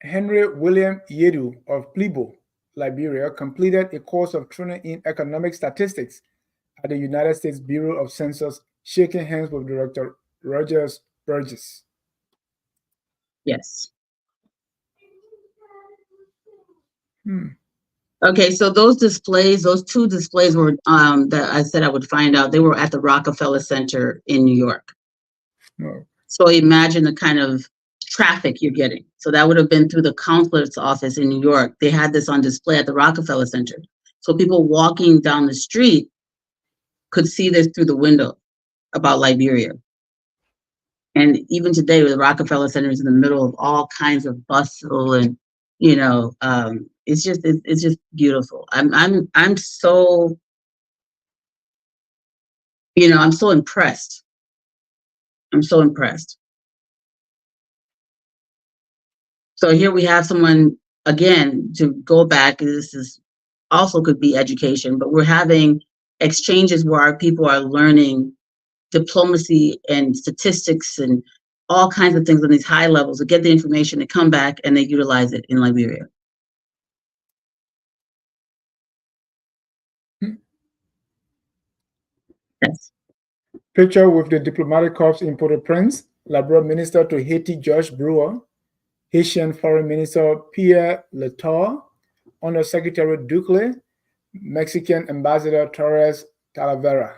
Henry William Yedu of Fahnbulleh, Liberia, completed a course of training in economic statistics at the United States Bureau of Census, shaking hands with Director Rogers Burgess. Yes. Okay, so those two displays were that I said I would find out. They were at the Rockefeller Center in New York. No. So imagine the kind of traffic you're getting. So that would have been through the consulate's office in New York. They had this on display at the Rockefeller Center. So people walking down the street could see this through the window about Liberia. And even today, the Rockefeller Center is in the middle of all kinds of bustle, and it's just beautiful. I'm so I'm so impressed. I'm so impressed. So here we have someone, again, to go back. This is also could be education, but we're having exchanges where our people are learning diplomacy and statistics and all kinds of things on these high levels to get the information to come back and they utilize it in Liberia. Yes. Picture with the diplomatic corps in Port-au-Prince, Liberia Minister to Haiti Josh Brewer, Haitian Foreign Minister Pierre Latour, Under Secretary Ducle, Mexican Ambassador Torres Talavera.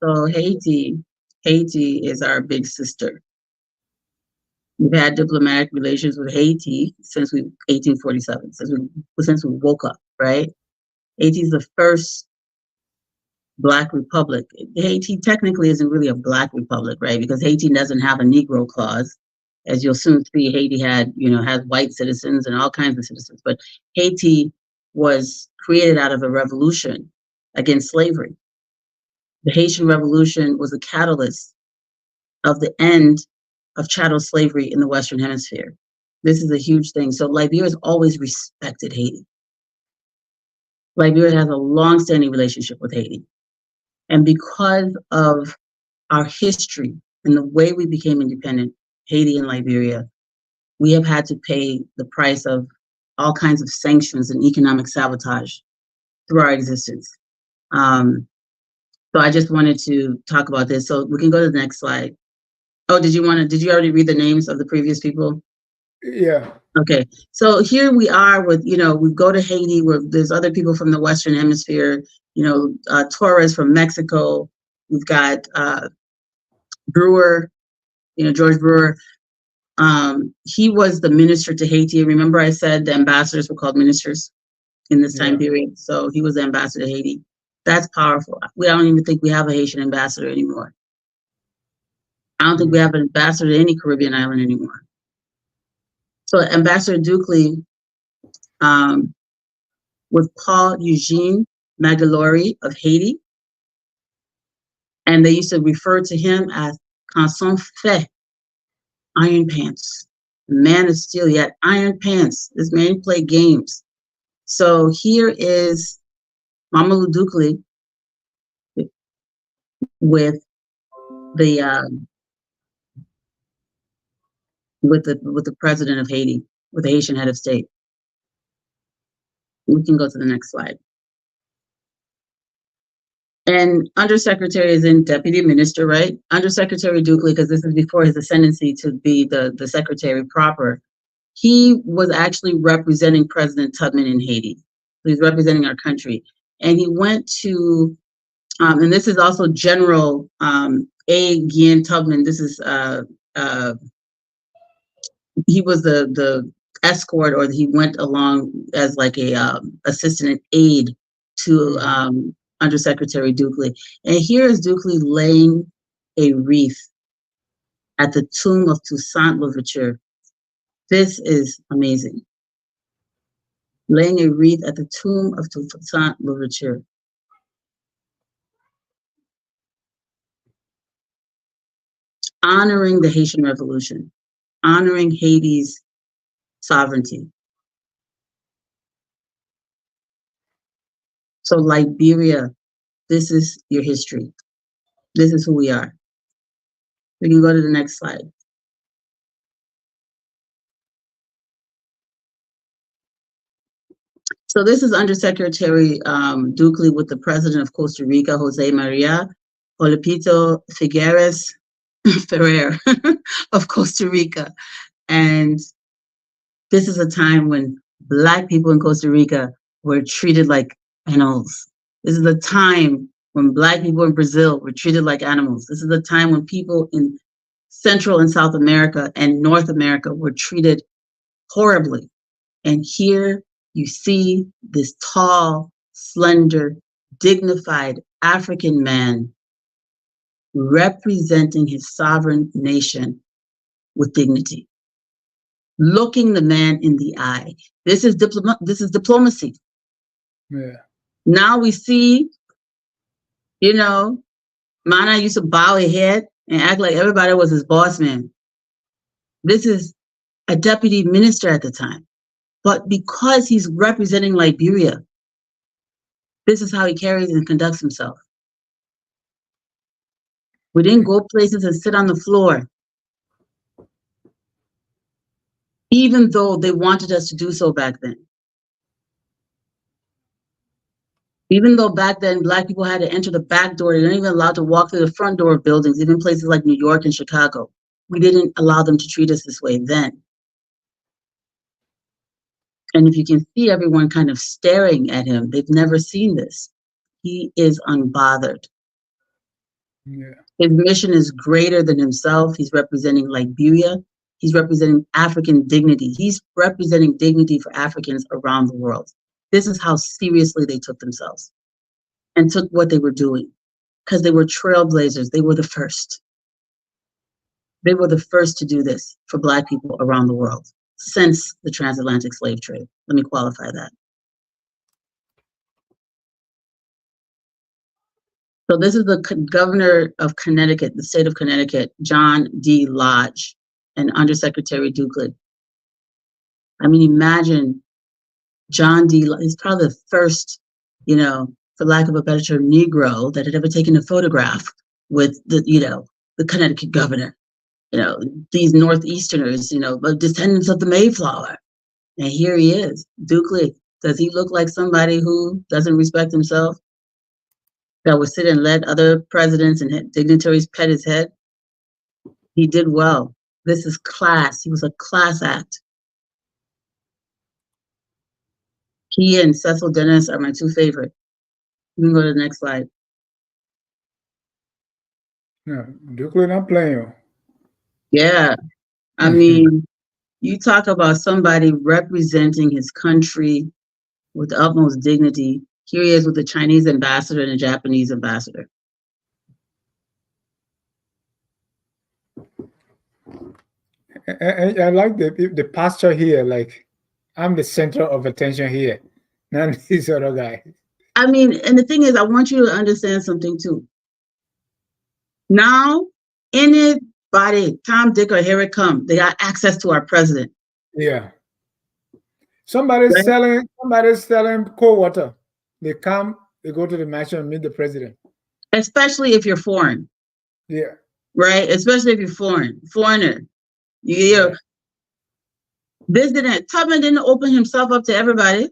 So Haiti is our big sister. We've had diplomatic relations with Haiti since 1847, since we woke up, right? Haiti is the first Black republic. Haiti technically isn't really a Black republic, right? Because Haiti doesn't have a Negro clause. As you'll soon see, Haiti has white citizens and all kinds of citizens. But Haiti was created out of a revolution against slavery. The Haitian Revolution was a catalyst of the end of chattel slavery in the Western Hemisphere. This is a huge thing. So Liberia has always respected Haiti. Liberia has a long-standing relationship with Haiti. And because of our history and the way we became independent, Haiti and Liberia, we have had to pay the price of all kinds of sanctions and economic sabotage through our existence. So I just wanted to talk about this. So we can go to the next slide. Oh, did you already read the names of the previous people? Yeah. Okay, so here we are with, we go to Haiti where there's other people from the Western Hemisphere, Torres from Mexico. We've got Brewer, George Brewer. He was the minister to Haiti. Remember I said the ambassadors were called ministers in this time period. So he was the ambassador to Haiti. That's powerful. I don't even think we have a Haitian ambassador anymore. I don't think we have an ambassador to any Caribbean island anymore. So Ambassador Ducle with Paul Eugene Magalori of Haiti. And they used to refer to him as Canson Fait, Iron Pants. The man of steel, he had iron pants. This man played games. So here is Mamadou Ducle with the president of Haiti, with the Haitian head of state. We can go to the next slide. And Undersecretary is in Deputy Minister, right? Undersecretary Ducle, because this is before his ascendancy to be the secretary proper. He was actually representing President Tubman in Haiti. So he's representing our country. And he went to, and this is also General A. Guillen Tubman. This is, he was the escort, or he went along as like a assistant aide to Undersecretary Ducle. And here is Ducle laying a wreath at the tomb of Toussaint Louverture. This is amazing. Laying a wreath at the tomb of Toussaint Louverture. honoring the Haitian Revolution, honoring Haiti's sovereignty. So Liberia, this is your history. This is who we are. We can go to the next slide. So this is Undersecretary Dukley with the President of Costa Rica, Jose Maria Olipito Figueres Ferrer of Costa Rica. And this is a time when Black people in Costa Rica were treated like animals. This is the time when Black people in Brazil were treated like animals. This is the time when people in Central and South America and North America were treated horribly. And here you see this tall, slender, dignified African man representing his sovereign nation with dignity, looking the man in the eye. This is diplomacy. Yeah. Now we see, Mana used to bow his head and act like everybody was his boss man. This is a deputy minister at the time. But because he's representing Liberia, this is how he carries and conducts himself. We didn't go places and sit on the floor, even though they wanted us to do so back then. Even though back then Black people had to enter the back door, they weren't even allowed to walk through the front door of buildings, even places like New York and Chicago. We didn't allow them to treat us this way then. And if you can see everyone kind of staring at him, they've never seen this. He is unbothered. Yeah. His mission is greater than himself. He's representing Liberia. He's representing African dignity. He's representing dignity for Africans around the world. This is how seriously they took themselves and took what they were doing, because they were trailblazers. They were the first. They were the first to do this for Black people around the world since the transatlantic slave trade. Let me qualify that. So this is the governor of Connecticut, the state of Connecticut, John D. Lodge, and Undersecretary Dukley. I mean, imagine John D. Lodge. He's probably the first, for lack of a better term, Negro that had ever taken a photograph with the Connecticut governor. These Northeasterners, descendants of the Mayflower. And here he is, Dukley. Does he look like somebody who doesn't respect himself? That would sit and let other presidents and dignitaries pet his head? He did well. This is class. He was a class act. He and Cecil Dennis are my two favorite. You can go to the next slide. No, Dukley not playing. Yeah. I mean, you talk about somebody representing his country with the utmost dignity. Here he is with the Chinese ambassador and the Japanese ambassador. I like the posture here. Like, I'm the center of attention here, not this other guy. I mean, and the thing is, I want you to understand something too. Now, anybody, Tom, Dick, or here it come, they got access to our president. Yeah. Somebody's selling cold water. They come, they go to the mansion and meet the president. Especially if you're foreign. Yeah. Right? Especially if you're foreigner. Tubman didn't open himself up to everybody.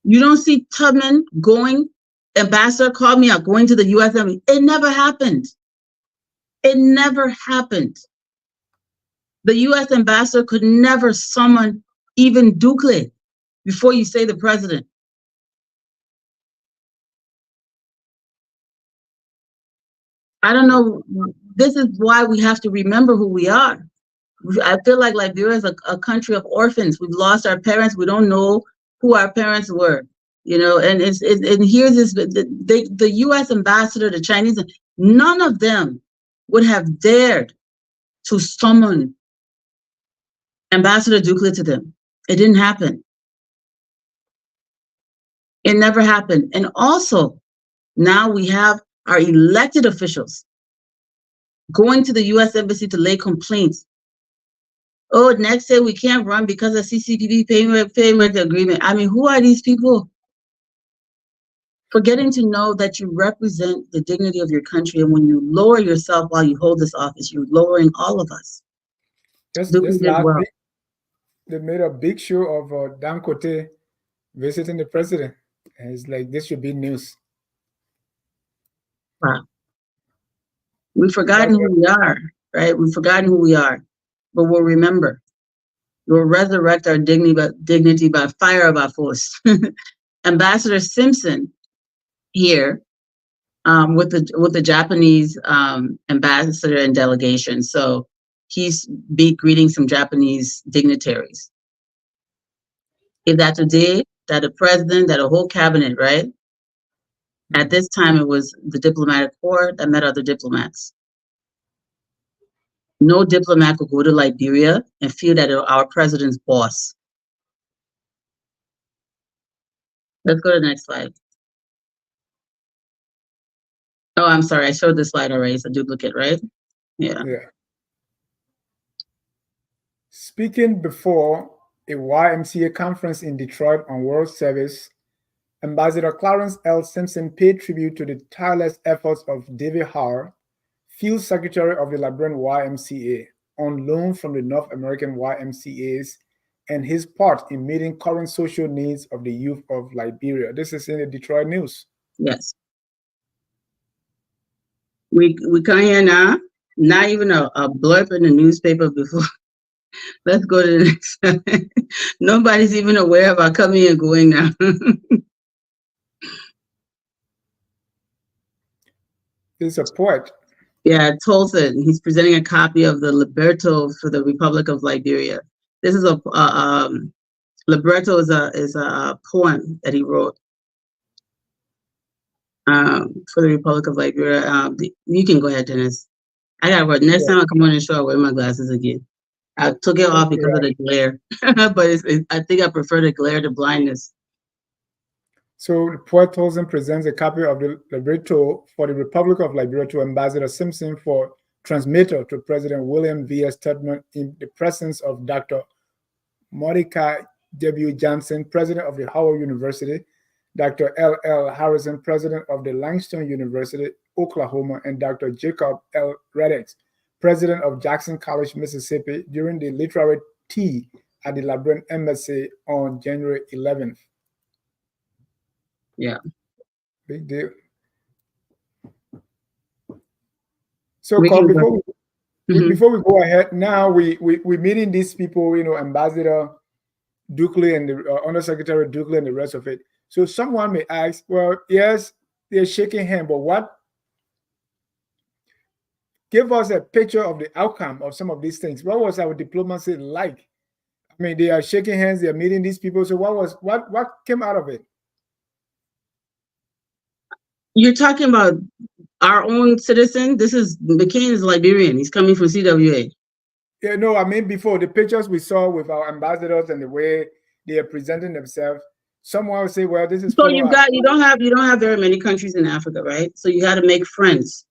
You don't see Tubman ambassador called me out, going to the U.S. Embassy. It never happened. It never happened. The U.S. ambassador could never summon even Dukley before you say the president. I don't know. This is why we have to remember who we are. I feel like Liberia is a country of orphans. We've lost our parents. We don't know who our parents were, and here's this, the U.S. ambassador, the Chinese, none of them would have dared to summon Ambassador Dukley to them. It didn't happen. It never happened. And also, now we have our elected officials going to the U.S. Embassy to lay complaints. Oh, next day we can't run because of CCTV payment agreement. I mean, who are these people? Forgetting to know that you represent the dignity of your country, and when you lower yourself while you hold this office, you're lowering all of us. Just Duke did last well. week, they made a big show of Dan Cote visiting the president. And it's like, this should be news. Wow. We've forgotten who we are, right? We've forgotten who we are, but we'll remember. We'll resurrect our dignity by fire of our force. Ambassador Simpson here with the Japanese ambassador and delegation. So he's greeting some Japanese dignitaries. If that's a day, that a president, that a whole cabinet, right? At this time, it was the diplomatic corps that met other diplomats. No diplomat could go to Liberia and feel that our president's boss. Let's go to the next slide. Oh, I'm sorry. I showed this slide already. It's a duplicate, right? Yeah. Speaking before a YMCA conference in Detroit on world service, Ambassador Clarence L. Simpson paid tribute to the tireless efforts of David Harr, Field Secretary of the Liberian YMCA, on loan from the North American YMCAs, and his part in meeting current social needs of the youth of Liberia. This is in the Detroit News. Yes. We come here now, not even a blurb in the newspaper before. Let's go to the next slide. Nobody's even aware of our coming and going now. He's a poet. Yeah, Tolson. He's presenting a copy of the libretto for the Republic of Liberia. This is a libretto is a poem that he wrote for the Republic of Liberia. You can go ahead, Dennis. I got work. Next time I come on the show, I'll wear my glasses again. I took it off because of the glare, but I think I prefer the glare to blindness. So the poet Tolson presents a copy of the libretto for the Republic of Liberia to Ambassador Simpson for transmittal to President William V.S. Tubman in the presence of Dr. Mordecai W. Johnson, President of the Howard University, Dr. L.L. Harrison, President of the Langston University, Oklahoma, and Dr. Jacob L. Reddix, President of Jackson College, Mississippi, during the literary tea at the Liberian Embassy on January 11th. Yeah. Big deal. So, Carl, before we go ahead, now we're meeting these people, you know, Ambassador Dukley and the Undersecretary Dukley and the rest of it. So someone may ask, well, yes, they're shaking hands, but what? Give us a picture of the outcome of some of these things. What was our diplomacy like? I mean, they are shaking hands, they're meeting these people. So what came out of it? You're talking about our own citizen. This is McCain is Liberian. He's coming from CWA. Yeah, no, I mean before the pictures we saw with our ambassadors and the way they are presenting themselves. Someone will say, "Well, this is." So you don't have very many countries in Africa, right? So you got to make friends.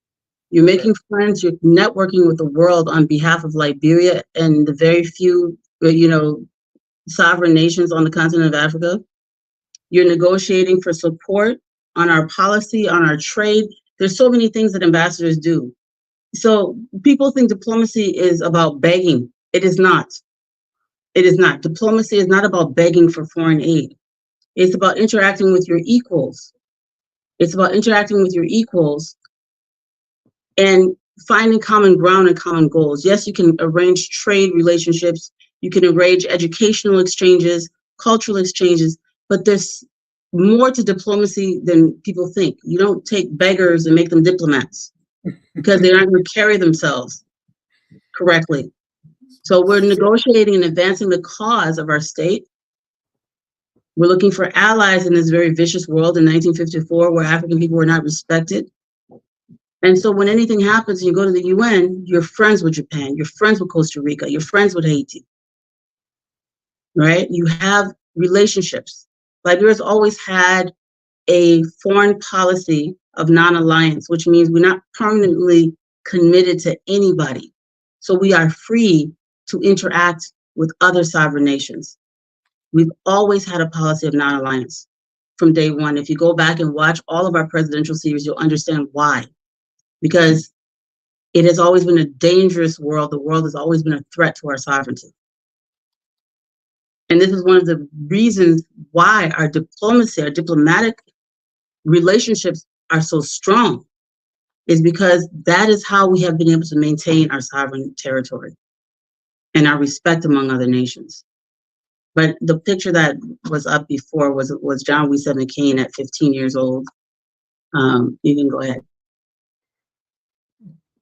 You're making friends. You're networking with the world on behalf of Liberia and the very few, sovereign nations on the continent of Africa. You're negotiating for support on our policy, on our trade. There's so many things that ambassadors do. So people think diplomacy is about begging. It is not. It is not. Diplomacy is not about begging for foreign aid. It's about interacting with your equals. It's about interacting with your equals and finding common ground and common goals. Yes, you can arrange trade relationships. You can arrange educational exchanges, cultural exchanges, but there's more to diplomacy than people think. You don't take beggars and make them diplomats because they're not going to carry themselves correctly. So we're negotiating and advancing the cause of our state. We're looking for allies in this very vicious world in 1954 where African people were not respected. And so when anything happens and you go to the UN, you're friends with Japan, you're friends with Costa Rica, you're friends with Haiti, right? You have relationships. Liberia's always had a foreign policy of non-alliance, which means we're not permanently committed to anybody. So we are free to interact with other sovereign nations. We've always had a policy of non-alliance from day one. If you go back and watch all of our presidential series, you'll understand why. Because it has always been a dangerous world. The world has always been a threat to our sovereignty. And this is one of the reasons why our diplomacy, our diplomatic relationships are so strong, is because that is how we have been able to maintain our sovereign territory and our respect among other nations. But the picture that was up before was John Weisel McCain at 15 years old. You can go ahead.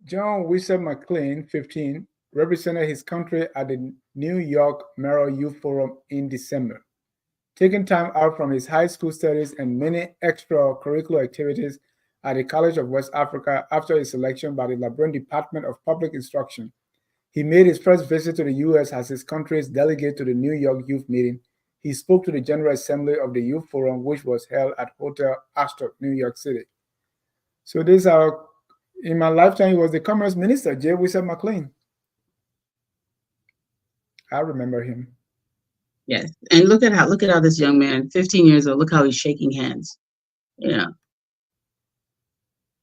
John Weisel McCain, 15, represented his country at the New York Mayoral Youth Forum in December. Taking time out from his high school studies and many extracurricular activities at the College of West Africa after his selection by the Liberian Department of Public Instruction, he made his first visit to the U.S. as his country's delegate to the New York Youth Meeting. He spoke to the General Assembly of the Youth Forum, which was held at Hotel Astor, New York City. So in my lifetime, he was the Commerce Minister, J. Weisel McCain. I remember him. Yes, and look at how this young man, 15 years old, look how he's shaking hands. Yeah.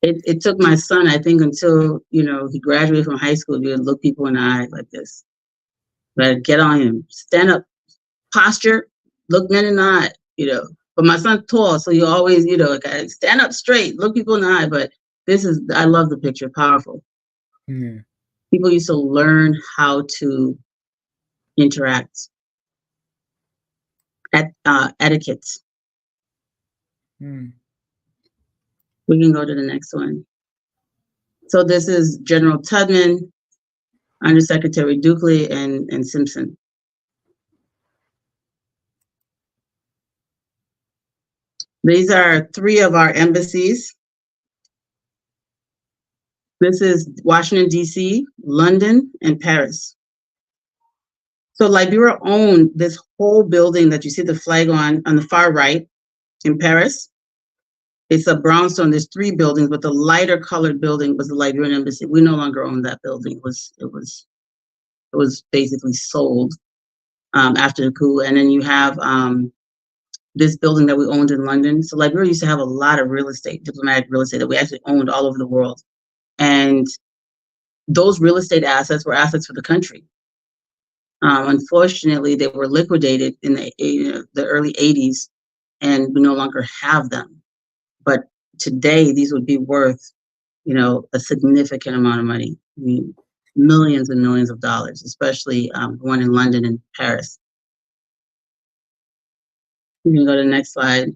It took my son, I think, until, he graduated from high school to look people in the eye like this. But get on him, stand up, posture, look men in the eye, But my son's tall, so you always, stand up straight, look people in the eye. But I love the picture, powerful. Mm. People used to learn how to interact. Etiquettes. Mm. We can go to the next one. So this is General Tubman, Undersecretary Dukley, and Simpson. These are 3 of our embassies. This is Washington, D.C., London, and Paris. So Liberia owned this whole building that you see the flag on the far right in Paris. It's a brownstone. There's 3 buildings, but the lighter colored building was the Liberian embassy. We no longer own that building. It was basically sold after the coup. And then you have this building that we owned in London. So Liberia used to have a lot of real estate, diplomatic real estate that we actually owned all over the world. And those real estate assets were assets for the country. Unfortunately, they were liquidated in the early 80s, and we no longer have them. But today, these would be worth, a significant amount of money. I mean, millions and millions of dollars, especially the one in London and Paris. You can go to the next slide.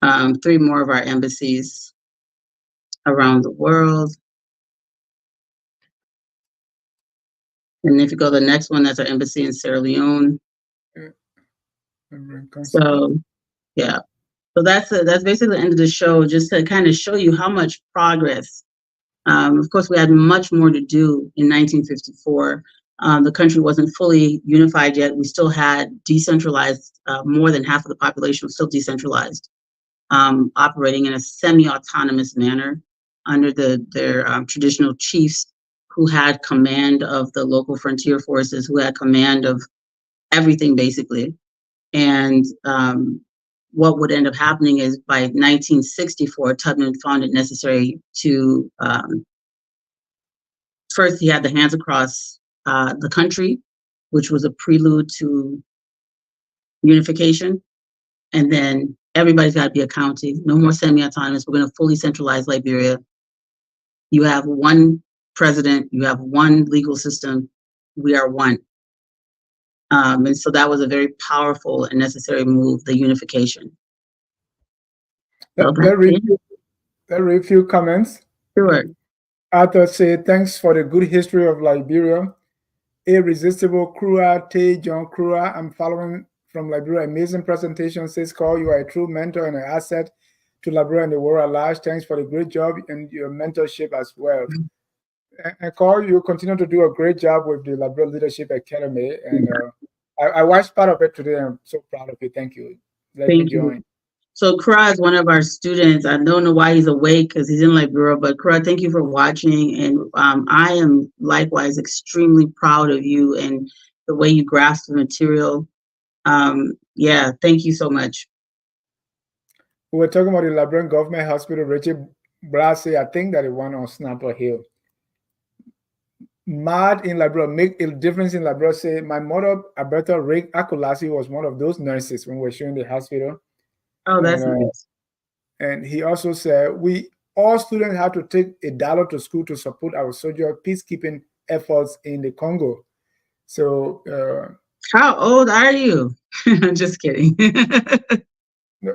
3 more of our embassies around the world. And if you go to the next one, that's our embassy in Sierra Leone. So, yeah. So that's basically the end of the show, just to kind of show you how much progress. Of course, we had much more to do in 1954. The country wasn't fully unified yet. We still had decentralized, more than half of the population was still decentralized, operating in a semi-autonomous manner under their traditional chiefs, who had command of the local frontier forces, who had command of everything, basically. And what would end up happening is by 1964, Tubman found it necessary to, first he had the hands across the country, which was a prelude to unification. And then everybody's got to be accounting. No more semi-autonomous. We're going to fully centralize Liberia. You have one president. You have one legal system. We are one. And so that was a very powerful and necessary move, the unification. Let read a few comments. Sure. Arthur said, thanks for the good history of Liberia. Irresistible Krua, Tay John Krua. I'm following from Liberia. Amazing presentation, says Carl. You are a true mentor and an asset to Liberia and the world at large. Thanks for the great job and your mentorship as well. And Carl, you continue to do a great job with the Liberia Leadership Academy. And I watched part of it today. I'm so proud of you. Thank you. Let me join. So Kra is one of our students. I don't know why he's awake because he's in Liberia, but Kra, thank you for watching. And I am likewise extremely proud of you and the way you grasp the material. Yeah, thank you so much. We were talking about the Liberian Government Hospital, Richard Brassi, I think that it went on Snapper Hill. Mad in Liberia, make a difference in Liberia. Say, my mother, Alberta Rick Akulasi, was one of those nurses when we were showing the hospital. Oh, that's nice. And he also said, we all students have to take $1 to school to support our soldier peacekeeping efforts in the Congo. So, how old are you? I'm just kidding.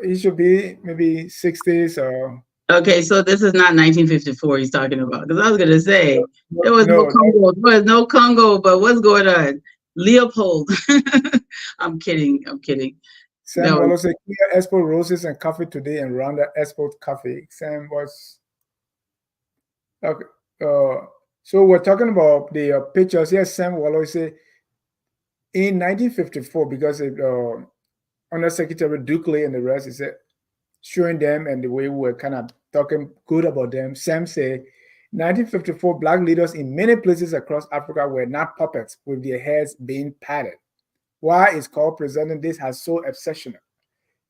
he should be maybe 60s or. Okay, so this is not 1954 he's talking about. Because I was gonna say there was no Congo, there was no Congo, but what's going on? Leopold. I'm kidding. Sam Wallo said, "Clear export roses and coffee today, and Rwanda export coffee." Sam was okay. So we're talking about the pictures. Yes, Sam Wallo said in 1954, because Under Secretary Dukley and the rest, he said, showing them and the way we were kind of talking good about them. Sam said, 1954, Black leaders in many places across Africa were not puppets with their heads being patted. Why is called presenting this as so exceptional?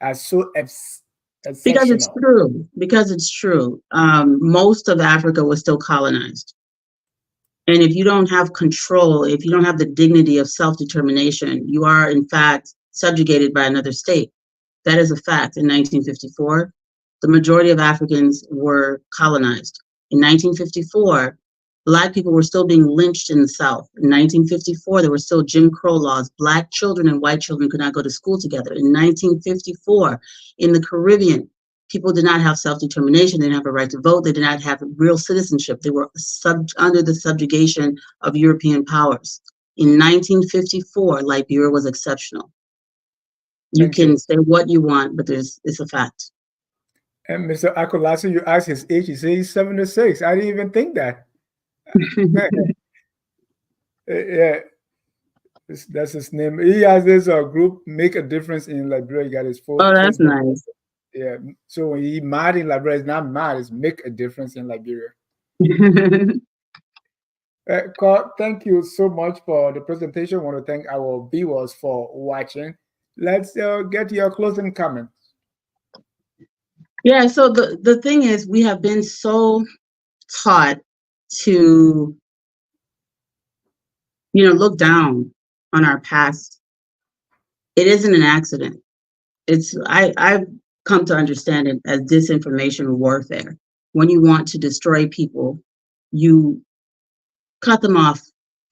Because it's true. Because it's true. Most of Africa was still colonized. And if you don't have control, if you don't have the dignity of self-determination, you are in fact subjugated by another state. That is a fact. In 1954, the majority of Africans were colonized. In 1954, Black people were still being lynched in the South. In 1954, there were still Jim Crow laws. Black children and white children could not go to school together. In 1954, in the Caribbean, people did not have self-determination. They didn't have a right to vote. They did not have real citizenship. They were under the subjugation of European powers. In 1954, Liberia was exceptional. You can say what you want, but it's a fact. And Mr. Akolasi, you asked his age. He said he's 76. I didn't even think that. Yeah, that's his name. He has this group, Make a Difference in Liberia. He got his full. Oh, that's nice. Yeah. So when he mad in Liberia, it's not mad. It's Make a Difference in Liberia. Carl, thank you so much for the presentation. I want to thank our viewers for watching. Let's get your closing comments. Yeah, so the thing is, we have been so taught to, look down on our past. It isn't an accident. I've come to understand it as disinformation warfare. When you want to destroy people, you cut them off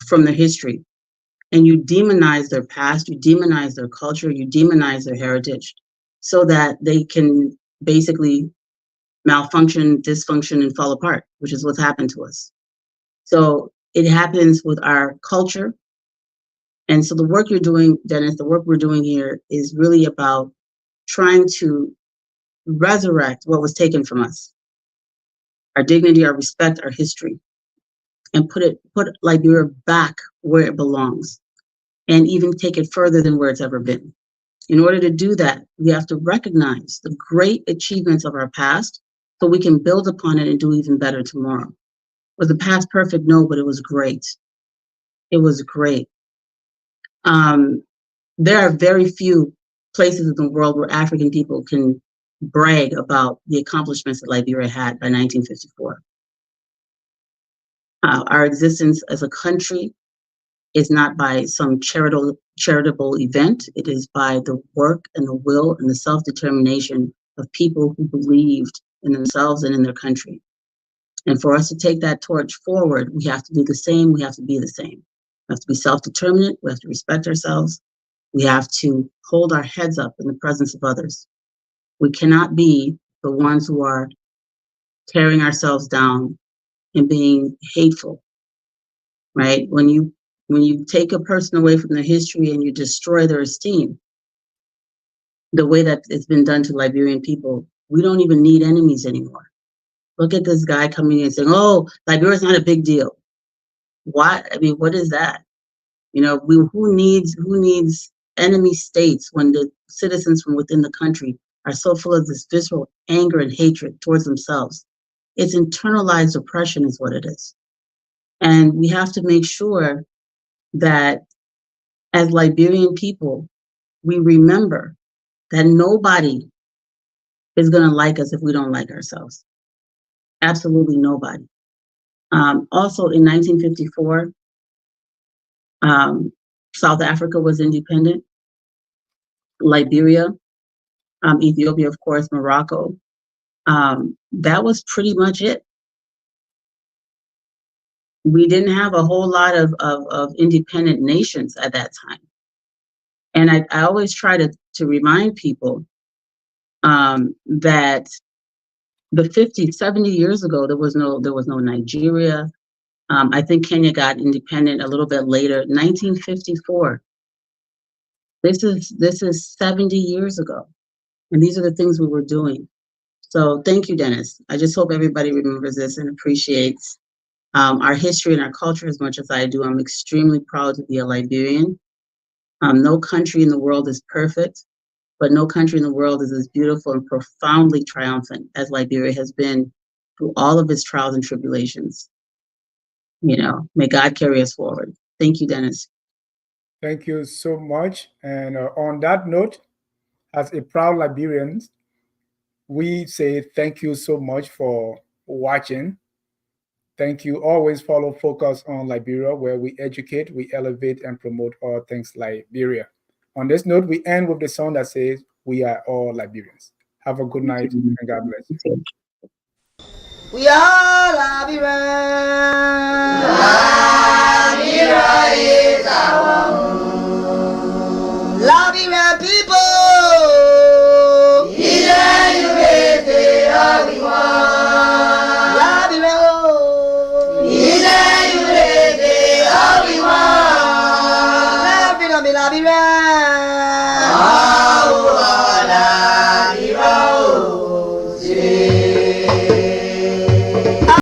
from their history and you demonize their past, you demonize their culture, you demonize their heritage so that they can basically malfunction, dysfunction, and fall apart, which is what's happened to us. So it happens with our culture. And so the work you're doing, Dennis, the work we're doing here is really about trying to resurrect what was taken from us, our dignity, our respect, our history, and put Liberia back where it belongs, and even take it further than where it's ever been. In order to do that, we have to recognize the great achievements of our past so we can build upon it and do even better tomorrow. Was the past perfect? No, but it was great. It was great. There are very few places in the world where African people can brag about the accomplishments that Liberia had by 1954. Our existence as a country is not by some charitable event. It is by the work and the will and the self-determination of people who believed in themselves and in their country. And for us to take that torch forward, we have to do the same. We have to be the same. We have to be self-determinate. We have to respect ourselves. We have to hold our heads up in the presence of others. We cannot be the ones who are tearing ourselves down and being hateful, right? When you take a person away from their history and you destroy their esteem, the way that it's been done to Liberian people, we don't even need enemies anymore. Look at this guy coming in and saying, "Oh, Liberia's not a big deal." Why? I mean, what is that? Who needs enemy states when the citizens from within the country are so full of this visceral anger and hatred towards themselves. It's internalized oppression is what it is. And we have to make sure that as Liberian people, we remember that nobody is going to like us if we don't like ourselves. Absolutely nobody. Also in 1954, South Africa was independent, Liberia, Ethiopia, of course, Morocco. That was pretty much it. We didn't have a whole lot of independent nations at that time. And I always try to remind people that the 50, 70 years ago, there was no Nigeria. I think Kenya got independent a little bit later, 1954. This is 70 years ago. And these are the things we were doing. So thank you, Dennis. I just hope everybody remembers this and appreciates our history and our culture as much as I do. I'm extremely proud to be a Liberian. No country in the world is perfect, but no country in the world is as beautiful and profoundly triumphant as Liberia has been through all of its trials and tribulations. You know, may God carry us forward. Thank you, Dennis. Thank you so much. And on that note, as a proud Liberian, we say thank you so much for watching. Thank you. Always follow Focus on Liberia, where we educate, we elevate, and promote all things Liberia. On this note, we end with the song that says, "We are all Liberians." Have a good night, and God bless you. We are Liberians. Liberia is our home. Liberian people. Liberia.